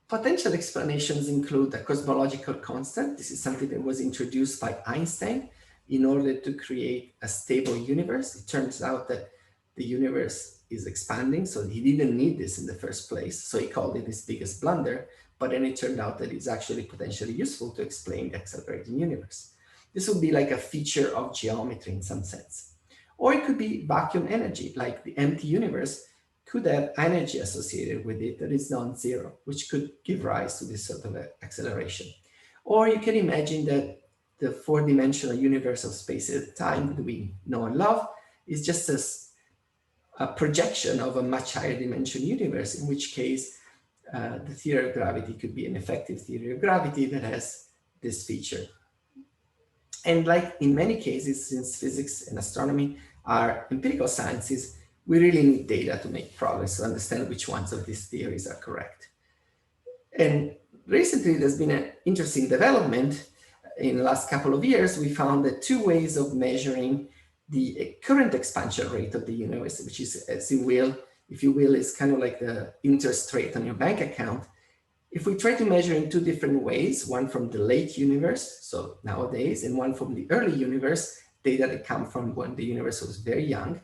potential explanations include a cosmological constant. This is something that was introduced by Einstein in order to create a stable universe. It turns out that the universe is expanding, so he didn't need this in the first place. So he called it his biggest blunder, but then it turned out that it's actually potentially useful to explain the accelerating universe. This would be like a feature of geometry in some sense. Or it could be vacuum energy, like the empty universe could have energy associated with it that is non-zero, which could give rise to this sort of acceleration. Or you can imagine that the four-dimensional universe of space at time that we know and love is just a projection of a much higher dimension universe, in which case the theory of gravity could be an effective theory of gravity that has this feature. And like in many cases, since physics and astronomy are empirical sciences, we really need data to make progress to understand which ones of these theories are correct. And recently, there's been an interesting development. In the last couple of years, we found that two ways of measuring the current expansion rate of the universe, which is, as you will, if you will, is kind of like the interest rate on your bank account. If we try to measure in two different ways, one from the late universe, so nowadays, and one from the early universe, data that come from when the universe was very young,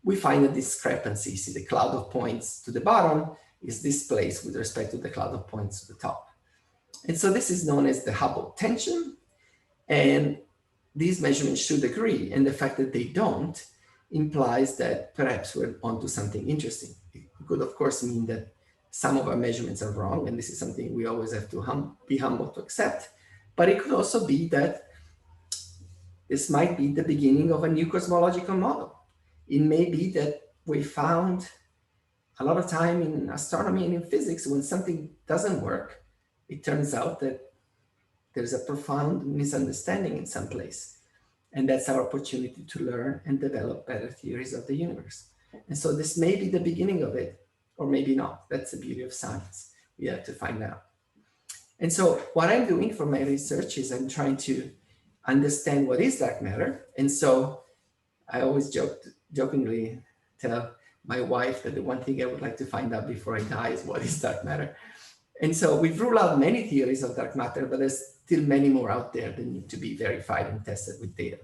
we find a discrepancy. See, the cloud of points to the bottom is displaced with respect to the cloud of points to the top. And so this is known as the Hubble tension. And these measurements should agree. And the fact that they don't implies that perhaps we're onto something interesting. It could, of course, mean that some of our measurements are wrong. And this is something we always have to be humble to accept. But it could also be that this might be the beginning of a new cosmological model. It may be that we found a lot of time in astronomy and in physics, when something doesn't work, it turns out that there's a profound misunderstanding in some place. And that's our opportunity to learn and develop better theories of the universe. And so this may be the beginning of it, or maybe not. That's the beauty of science. We have to find out. And so what I'm doing for my research is I'm trying to understand what is dark matter. And so I always jokingly tell my wife that the one thing I would like to find out before I die is what is dark matter. And so we've ruled out many theories of dark matter, but there's still many more out there that need to be verified and tested with data.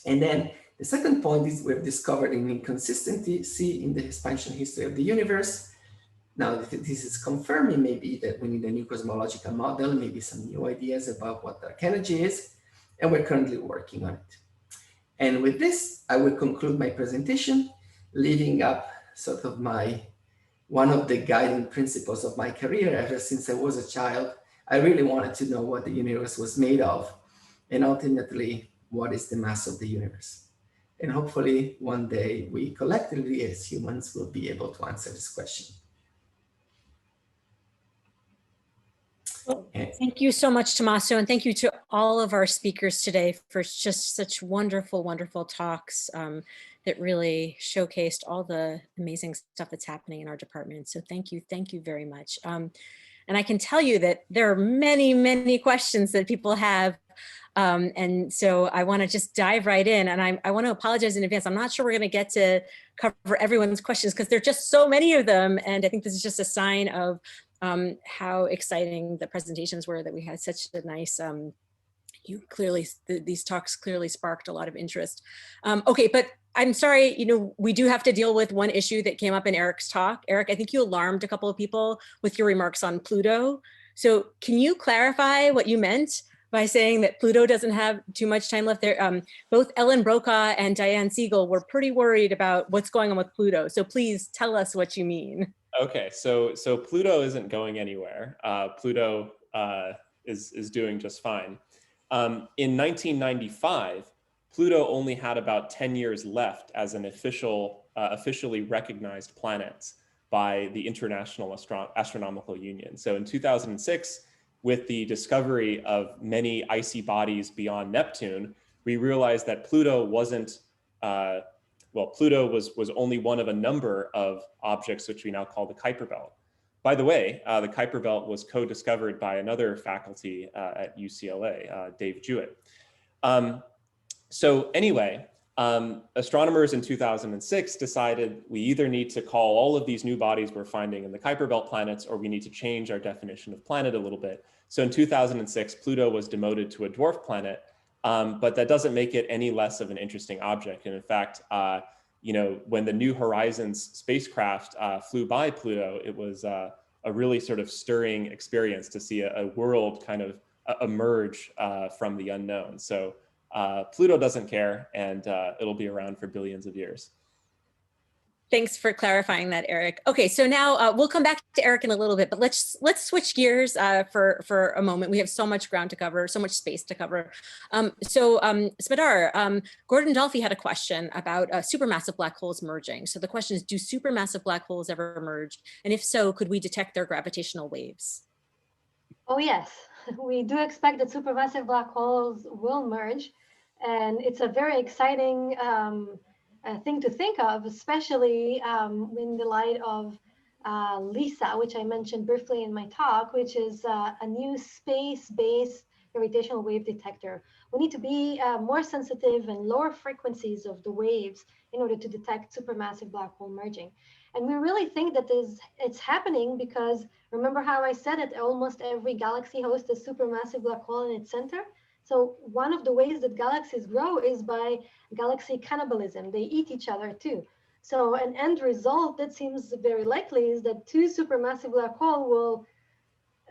And then the second point is we've discovered an inconsistency in the expansion history of the universe. Now, if this is confirmed, it may be that we need a new cosmological model, maybe some new ideas about what dark energy is, and we're currently working on it. And with this, I will conclude my presentation. living up sort of one of the guiding principles of my career ever since I was a child. I really wanted to know what the universe was made of, and ultimately, what is the mass of the universe? And hopefully one day we collectively as humans will be able to answer this question. Well, thank you so much, Tommaso, and thank you to all of our speakers today for just such wonderful, wonderful talks that really showcased all the amazing stuff that's happening in our department. So thank you very much. And I can tell you that there are many, many questions that people have. And so I want to just dive right in, and I want to apologize in advance. I'm not sure we're going to get to cover everyone's questions because there are just so many of them. And I think this is just a sign of how exciting the presentations were, that we had such a nice, these talks clearly sparked a lot of interest. Okay, but I'm sorry, we do have to deal with one issue that came up in Erik's talk. Erik, I think you alarmed a couple of people with your remarks on Pluto. So can you clarify what you meant by saying that Pluto doesn't have too much time left there? Both Ellen Brokaw and Diane Siegel were pretty worried about what's going on with Pluto. So please tell us what you mean. Okay, so Pluto isn't going anywhere. Pluto is doing just fine. In 1995, Pluto only had about 10 years left as an officially recognized planet by the International Astronomical Union. So in 2006, with the discovery of many icy bodies beyond Neptune, we realized that Pluto wasn't, Pluto was only one of a number of objects which we now call the Kuiper Belt. By the way, the Kuiper Belt was co-discovered by another faculty at UCLA, Dave Jewett. So anyway, astronomers in 2006 decided we either need to call all of these new bodies we're finding in the Kuiper Belt planets, or we need to change our definition of planet a little bit. So in 2006, Pluto was demoted to a dwarf planet, but that doesn't make it any less of an interesting object. And in fact, when the New Horizons spacecraft flew by Pluto, it was a really sort of stirring experience to see a world kind of emerge from the unknown. So Pluto doesn't care, and it'll be around for billions of years. Thanks for clarifying that, Erik. Okay, so now we'll come back to Erik in a little bit, but let's switch gears for a moment. We have so much ground to cover, so much space to cover. Smadar, Gordon Dolphy had a question about supermassive black holes merging. So the question is, do supermassive black holes ever merge? And if so, could we detect their gravitational waves? Oh yes, we do expect that supermassive black holes will merge. And it's a very exciting thing to think of, especially in the light of LISA, which I mentioned briefly in my talk, which is a new space-based gravitational wave detector. We need to be more sensitive and lower frequencies of the waves in order to detect supermassive black hole merging. And we really think that it's happening because remember how I said that almost every galaxy hosts a supermassive black hole in its center? So one of the ways that galaxies grow is by galaxy cannibalism. They eat each other too. So an end result that seems very likely is that two supermassive black holes will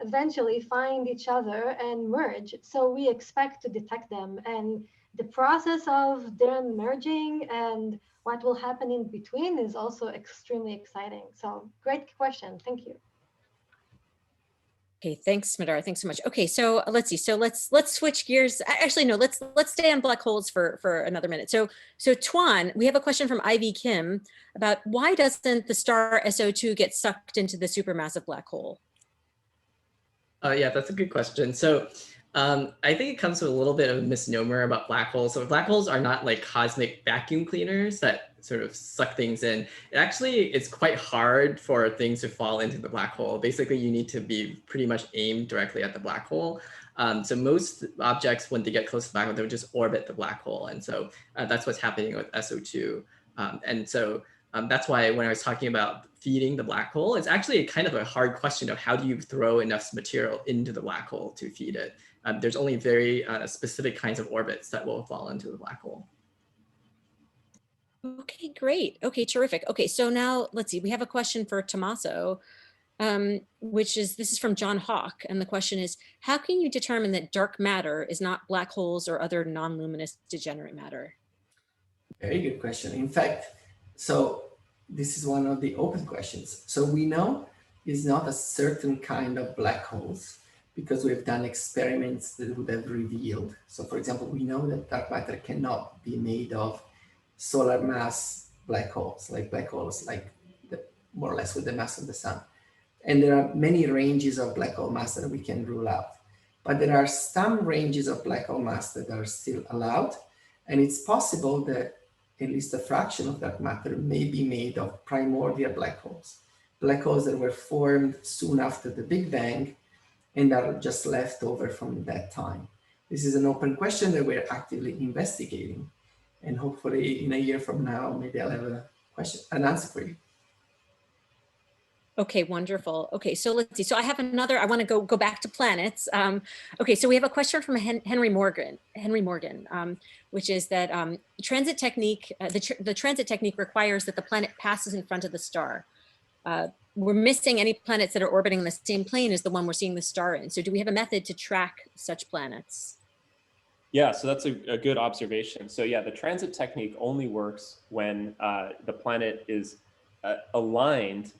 eventually find each other and merge. So we expect to detect them. And the process of them merging and what will happen in between is also extremely exciting. So great question. Thank you. Okay, thanks, Smadar. Thanks so much. Okay, so let's see. So let's switch gears. Actually, no, let's stay on black holes for another minute. So Tuan, we have a question from Ivy Kim about why doesn't the star SO2 get sucked into the supermassive black hole? Yeah, that's a good question. So I think it comes with a little bit of a misnomer about black holes. So black holes are not like cosmic vacuum cleaners that sort of suck things in. It's quite hard for things to fall into the black hole. Basically, you need to be pretty much aimed directly at the black hole. So most objects, when they get close to the black hole, they'll just orbit the black hole. And so that's what's happening with SO2. And so that's why when I was talking about feeding the black hole, it's actually kind of a hard question of how do you throw enough material into the black hole to feed it. There's only very specific kinds of orbits that will fall into the black hole. Okay, great. Okay, terrific. Okay, so now let's see. We have a question for Tommaso, this is from John Hawk. And the question is, how can you determine that dark matter is not black holes or other non-luminous degenerate matter? Very good question. In fact, so this is one of the open questions. So we know it's not a certain kind of black holes because we've done experiments that would have revealed. So for example, we know that dark matter cannot be made of solar mass black holes like more or less with the mass of the sun. And there are many ranges of black hole mass that we can rule out. But there are some ranges of black hole mass that are still allowed. And it's possible that at least a fraction of dark matter may be made of primordial black holes that were formed soon after the Big Bang and are just left over from that time. This is an open question that we're actively investigating. And hopefully in a year from now, maybe I'll have an answer for you. Okay, wonderful. Okay, so let's see. So I have another, I want to go back to planets. Okay, so we have a question from Henry Morgan, which is that transit technique, the transit technique requires that the planet passes in front of the star. We're missing any planets that are orbiting the same plane as the one we're seeing the star in. So do we have a method to track such planets? Yeah, so that's a good observation. So yeah, the transit technique only works when the planet is aligned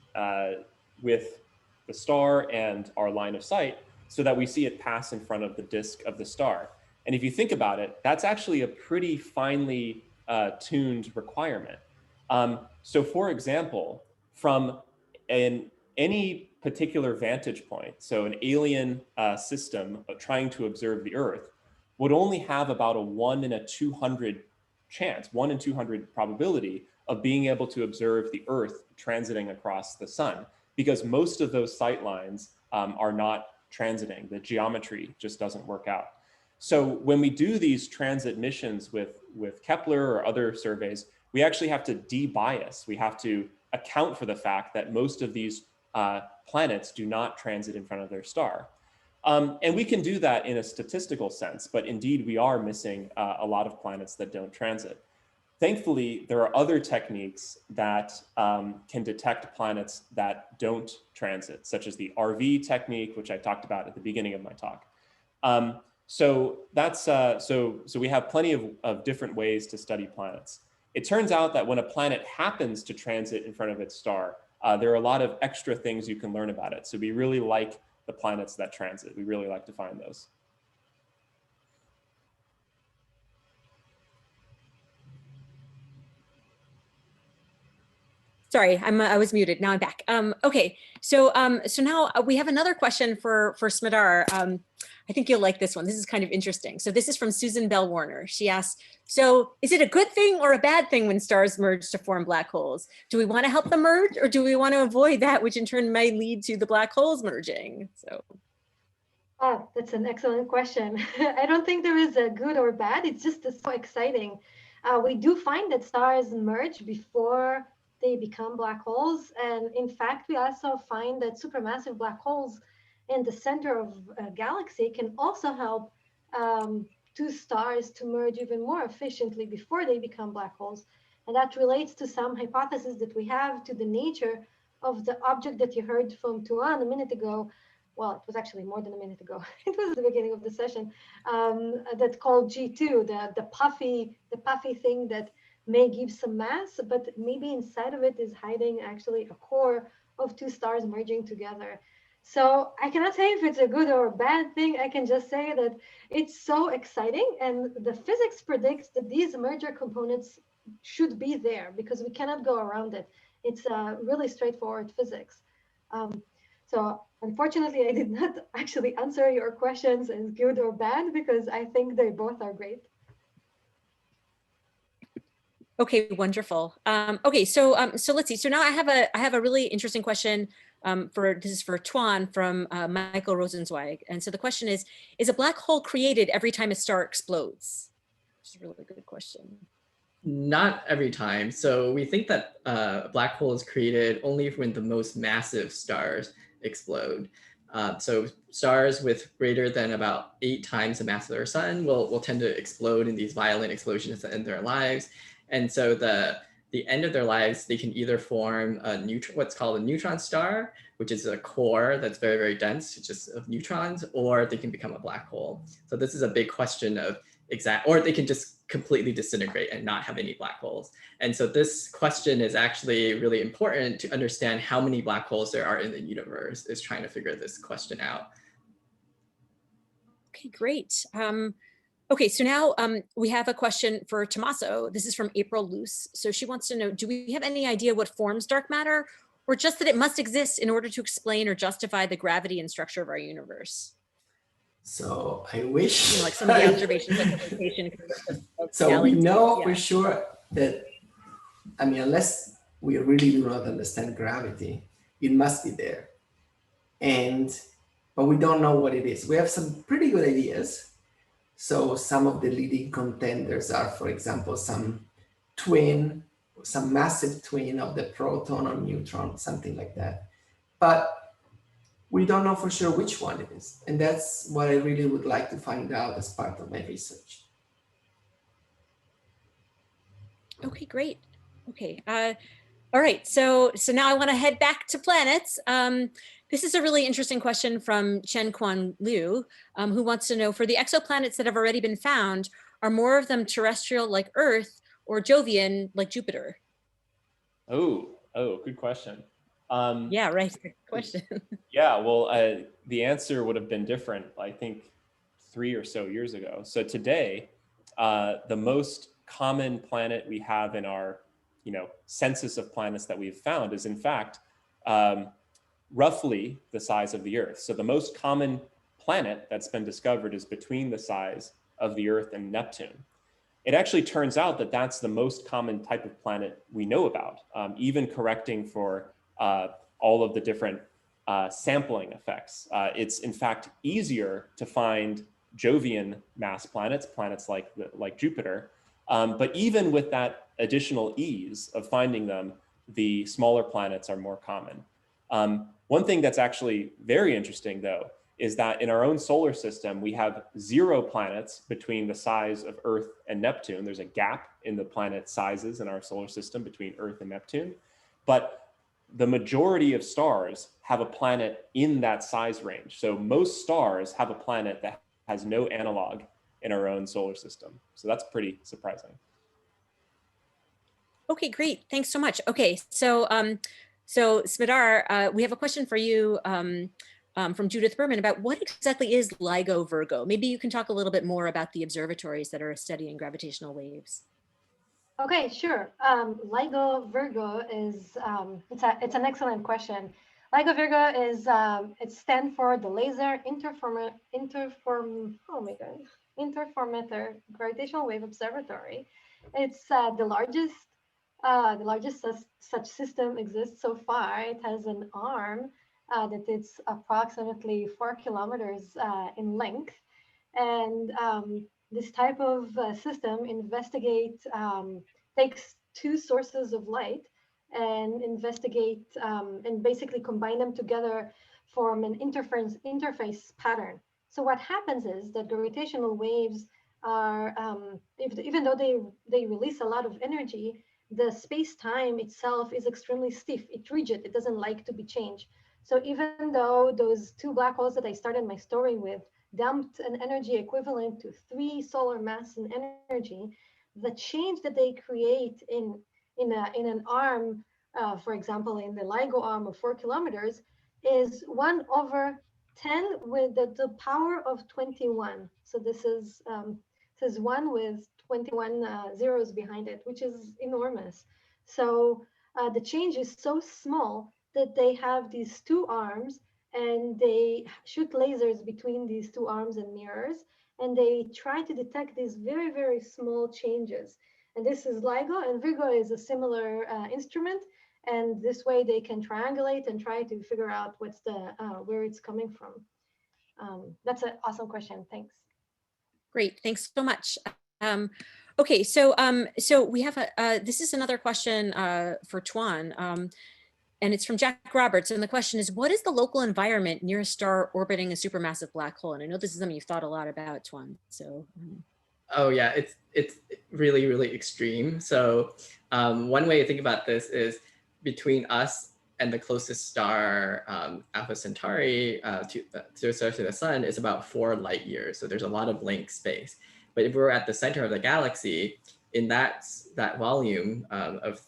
with the star and our line of sight so that we see it pass in front of the disk of the star. And if you think about it, that's actually a pretty finely tuned requirement. So for example, from any particular vantage point, so an alien system trying to observe the Earth would only have about a 1 in 200 chance, 1 in 200 probability of being able to observe the Earth transiting across the sun, because most of those sight lines are not transiting. The geometry just doesn't work out. So when we do these transit missions with Kepler or other surveys, we actually have to de-bias. We have to account for the fact that most of these planets do not transit in front of their star. And we can do that in a statistical sense, but indeed we are missing a lot of planets that don't transit. Thankfully, there are other techniques that can detect planets that don't transit, such as the RV technique, which I talked about at the beginning of my talk. So we have plenty of different ways to study planets. It turns out that when a planet happens to transit in front of its star, there are a lot of extra things you can learn about it. So we really like the planets that transit. We really like to find those. Sorry, I was muted. Now I'm back. Okay, so now we have another question for Smadar. I think you'll like this one. This is kind of interesting. So this is from Susan Bell Warner. She asks, so is it a good thing or a bad thing when stars merge to form black holes? Do we want to help them merge, or do we want to avoid that, which in turn may lead to the black holes merging? So. Oh, that's an excellent question. I don't think there is a good or bad. It's just so exciting. We do find that stars merge before they become black holes. And in fact, we also find that supermassive black holes in the center of a galaxy can also help two stars to merge even more efficiently before they become black holes. And that relates to some hypotheses that we have to the nature of the object that you heard from Tuan a minute ago. Well, it was actually more than a minute ago. It was at the beginning of the session. That's called G2, the puffy thing that may give some mass, but maybe inside of it is hiding actually a core of two stars merging together. So I cannot say if it's a good or a bad thing. I can just say that it's so exciting, and the physics predicts that these merger components should be there because we cannot go around it. It's really straightforward physics. So unfortunately, I did not actually answer your questions as good or bad because I think they both are great. Okay, wonderful. Okay, so let's see. So now I have a really interesting question. This is for Tuan from Michael Rosenzweig, and so the question is a black hole created every time a star explodes? Which is a really good question. Not every time. So we think that a black hole is created only when the most massive stars explode. So stars with greater than about 8 times the mass of their sun will tend to explode in these violent explosions that end their lives. And so the end of their lives, they can either form what's called a neutron star, which is a core that's very, very dense, just of neutrons, or they can become a black hole. So this is a big question of or they can just completely disintegrate and not have any black holes. And so this question is actually really important to understand how many black holes there are in the universe, is trying to figure this question out. Okay, great. Okay, so now we have a question for Tommaso. This is from April Luce. So she wants to know, do we have any idea what forms dark matter, or just that it must exist in order to explain or justify the gravity and structure of our universe? So I wish. You know, like some of the observations, like the rotation of So we galaxies, know yeah. for sure that, I mean, unless we really do not understand gravity, it must be there. But we don't know what it is. We have some pretty good ideas. So some of the leading contenders are, for example, some massive twin of the proton or neutron, something like that. But we don't know for sure which one it is. And that's what I really would like to find out as part of my research. Okay, great. Okay. All right. So now I want to head back to planets. This is a really interesting question from Chen Quan Liu, who wants to know, for the exoplanets that have already been found, are more of them terrestrial like Earth or Jovian like Jupiter? Oh, good question. Yeah, right. Good question. Yeah, well, the answer would have been different, I think, 3 or so years ago. So today, the most common planet we have in our, census of planets that we've found is, in fact, roughly the size of the Earth. So the most common planet that's been discovered is between the size of the Earth and Neptune. It actually turns out that that's the most common type of planet we know about, even correcting for all of the different sampling effects. It's in fact easier to find Jovian mass planets like Jupiter. But even with that additional ease of finding them, the smaller planets are more common. One thing that's actually very interesting, though, is that in our own solar system, we have 0 planets between the size of Earth and Neptune. There's a gap in the planet sizes in our solar system between Earth and Neptune. But the majority of stars have a planet in that size range. So most stars have a planet that has no analog in our own solar system. So that's pretty surprising. Okay, great. Thanks so much. Okay, so Smadar, we have a question for you from Judith Berman about what exactly is LIGO Virgo. Maybe you can talk a little bit more about the observatories that are studying gravitational waves. Okay, sure. LIGO Virgo is, it's an excellent question. LIGO Virgo is, it stands for the Laser Interferometer Gravitational Wave Observatory. It's the largest such system exists so far. It has an arm that is approximately 4 kilometers in length. And this type of system takes 2 sources of light and and basically combine them together, form an interface pattern. So what happens is that gravitational waves are, even though they release a lot of energy, the space-time itself is extremely stiff. It's rigid. It doesn't like to be changed. So even though those 2 black holes that I started my story with dumped an energy equivalent to 3 solar mass in energy, the change that they create in an arm, for example, in the LIGO arm of 4 kilometers, is 1/10 with the power of 21. So this is 1 with 21 zeros behind it, which is enormous. So the change is so small that they have these 2 arms, and they shoot lasers between these 2 arms and mirrors, and they try to detect these very, very small changes. And this is LIGO, and Virgo is a similar instrument. And this way they can triangulate and try to figure out where it's coming from. That's an awesome question. Thanks. Great, thanks so much. Okay, so we have this is another question for Tuan. And it's from Jack Roberts. And the question is, what is the local environment near a star orbiting a supermassive black hole? And I know this is something you've thought a lot about, Tuan. So. Oh yeah, it's really, really extreme. So one way to think about this is between us and the closest star, Alpha Centauri, to the surface of the sun, is about 4 light years. So there's a lot of blank space. But if we're at the center of the galaxy, in that volume of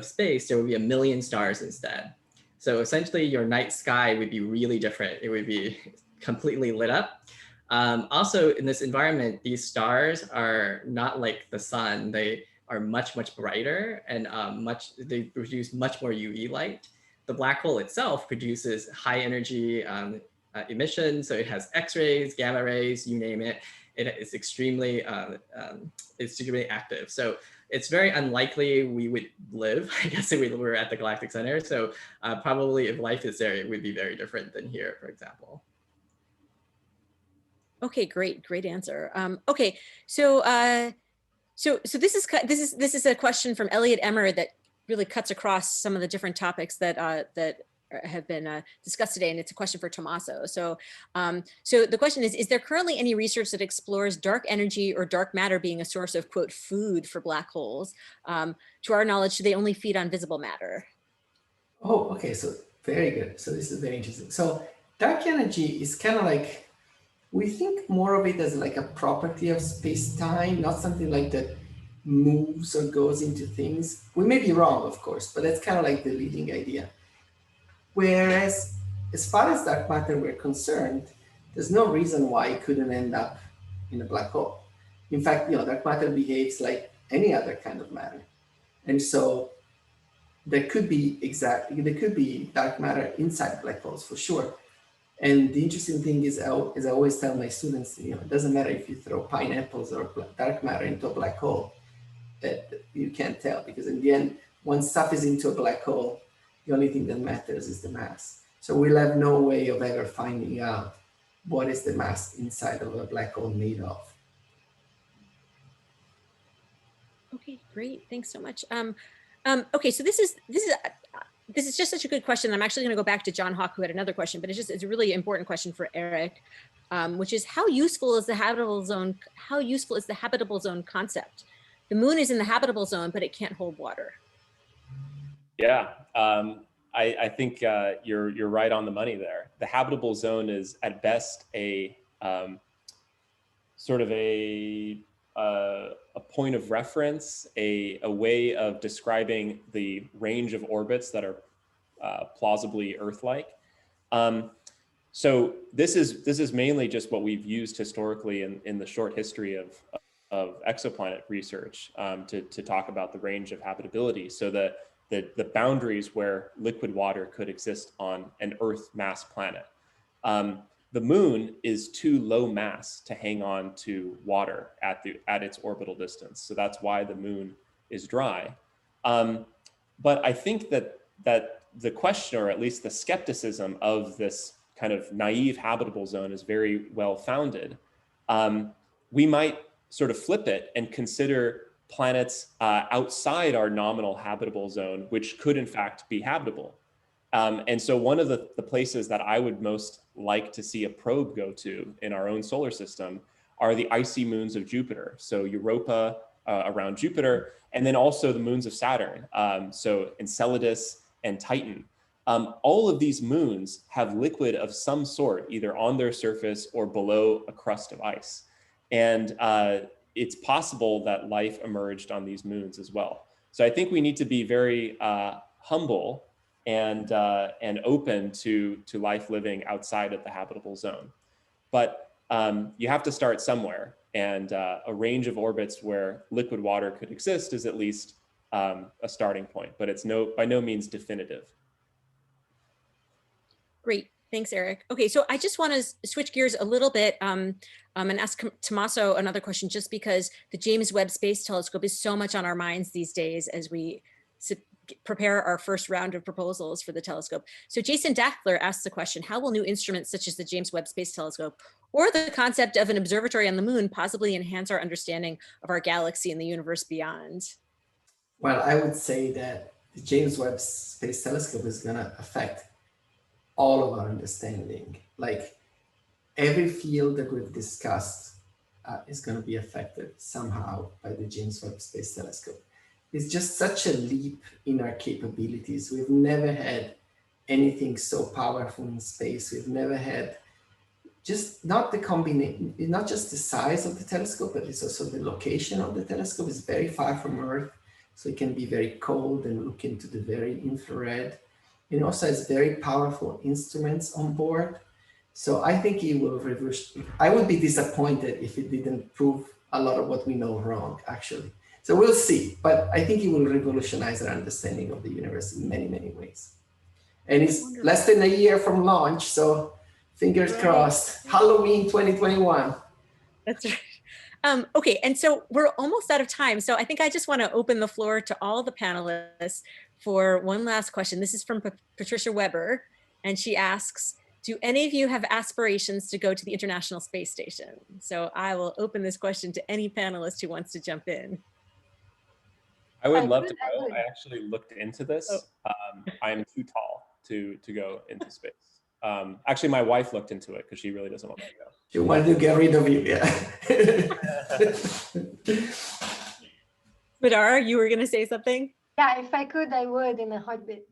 space, there would be 1 million stars instead. So essentially your night sky would be really different. It would be completely lit up. Also in this environment, these stars are not like the sun. They are much, much brighter and they produce much more UV light. The black hole itself produces high energy emission. So it has X-rays, gamma rays, you name it. It is extremely active. So it's very unlikely we would live, I guess, if we were at the galactic center. So probably if life is there, it would be very different than here, for example. Okay, great answer. Okay, so this is a question from Elliot Emmer that really cuts across some of the different topics that have been discussed today, and it's a question for Tommaso. So the question is there currently any research that explores dark energy or dark matter being a source of, quote, food for black holes? To our knowledge, do they only feed on visible matter? Oh, okay, so very good. So this is very interesting. So dark energy is kind of like, we think more of it as like a property of space-time, not something like that moves or goes into things. We may be wrong, of course, but that's kind of like the leading idea. Whereas, as far as dark matter we're concerned, there's no reason why it couldn't end up in a black hole. In fact, dark matter behaves like any other kind of matter. And so there could be dark matter inside black holes for sure. And the interesting thing is, as I always tell my students, it doesn't matter if you throw pineapples or dark matter into a black hole, that you can't tell, because in the end, once stuff is into a black hole, the only thing that matters is the mass. So we'll have no way of ever finding out what is the mass inside of a black hole made of. Okay, great. Thanks so much. Okay, so this is just such a good question. I'm actually going to go back to John Hawk, who had another question, but it's a really important question for Erik, which is how useful is the habitable zone? How useful is the habitable zone concept? The moon is in the habitable zone, but it can't hold water. Yeah, I think you're right on the money there. The habitable zone is at best a sort of a point of reference, a way of describing the range of orbits that are plausibly Earth-like. So this is mainly just what we've used historically in the short history of exoplanet research to talk about the range of habitability. So the boundaries where liquid water could exist on an Earth mass planet. The moon is too low mass to hang on to water at its orbital distance. So that's why the moon is dry. But I think that the question, or at least the skepticism of this kind of naive habitable zone, is very well founded. We might sort of flip it and consider planets outside our nominal habitable zone, which could in fact be habitable. And so one of the places that I would most like to see a probe go to in our own solar system are the icy moons of Jupiter. So Europa around Jupiter, and then also the moons of Saturn. So Enceladus and Titan. All of these moons have liquid of some sort, either on their surface or below a crust of ice. And it's possible that life emerged on these moons as well. So I think we need to be very humble and open to life living outside of the habitable zone. But you have to start somewhere, and a range of orbits where liquid water could exist is at least a starting point, but it's by no means definitive. Great, thanks, Erik. Okay, so I just want to switch gears a little bit and ask Tommaso another question, just because the James Webb Space Telescope is so much on our minds these days as we prepare our first round of proposals for the telescope. So Jason Dackler asks the question, how will new instruments such as the James Webb Space Telescope or the concept of an observatory on the moon possibly enhance our understanding of our galaxy and the universe beyond? Well, I would say that the James Webb Space Telescope is going to affect all of our understanding. Like every field that we've discussed is going to be affected somehow by the James Webb Space Telescope. It's just such a leap in our capabilities. We've never had anything so powerful in space. We've never had just not the combination, not just the size of the telescope, but it's also the location of the telescope is very far from Earth. So it can be very cold and look into the very infrared. It also has very powerful instruments on board. So I think it will revolution. I would be disappointed if it didn't prove a lot of what we know wrong, actually. So we'll see, but I think it will revolutionize our understanding of the universe in many, many ways. And it's Wonderful. less than a year from launch, so fingers crossed. Halloween 2021. That's right. Okay, and so we're almost out of time. So I think I just want to open the floor to all the panelists for one last question. This is from Patricia Weber, and she asks, do any of you have aspirations to go to the International Space Station? So I will open this question to any panelist who wants to jump in. I would love to go. I actually looked into this. Oh. I'm too tall to go into space. Actually, my wife looked into it because she really doesn't want me to go. She wanted to get rid of you, yeah. Smadar, you were going to say something? Yeah, if I could, I would in a heartbeat.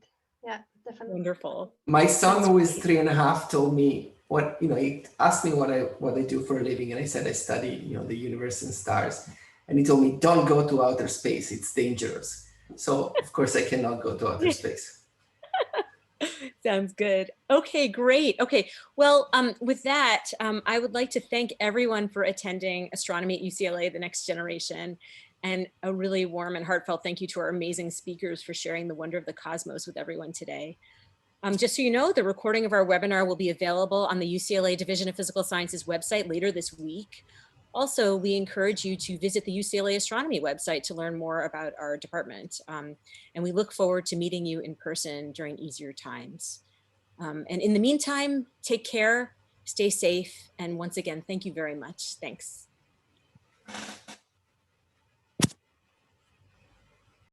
Yeah, definitely. Wonderful. My son, who is 3.5, told me he asked me what I do for a living, and I said I study, the universe and stars. And he told me, don't go to outer space, it's dangerous. So of course I cannot go to outer space. Sounds good. Okay, great. Okay, well, with that, I would like to thank everyone for attending Astronomy at UCLA, the Next Generation, and a really warm and heartfelt thank you to our amazing speakers for sharing the wonder of the cosmos with everyone today. Just so you know, the recording of our webinar will be available on the UCLA Division of Physical Sciences website later this week. Also, we encourage you to visit the UCLA Astronomy website to learn more about our department. And we look forward to meeting you in person during easier times. And in the meantime, take care, stay safe, and once again, thank you very much. Thanks.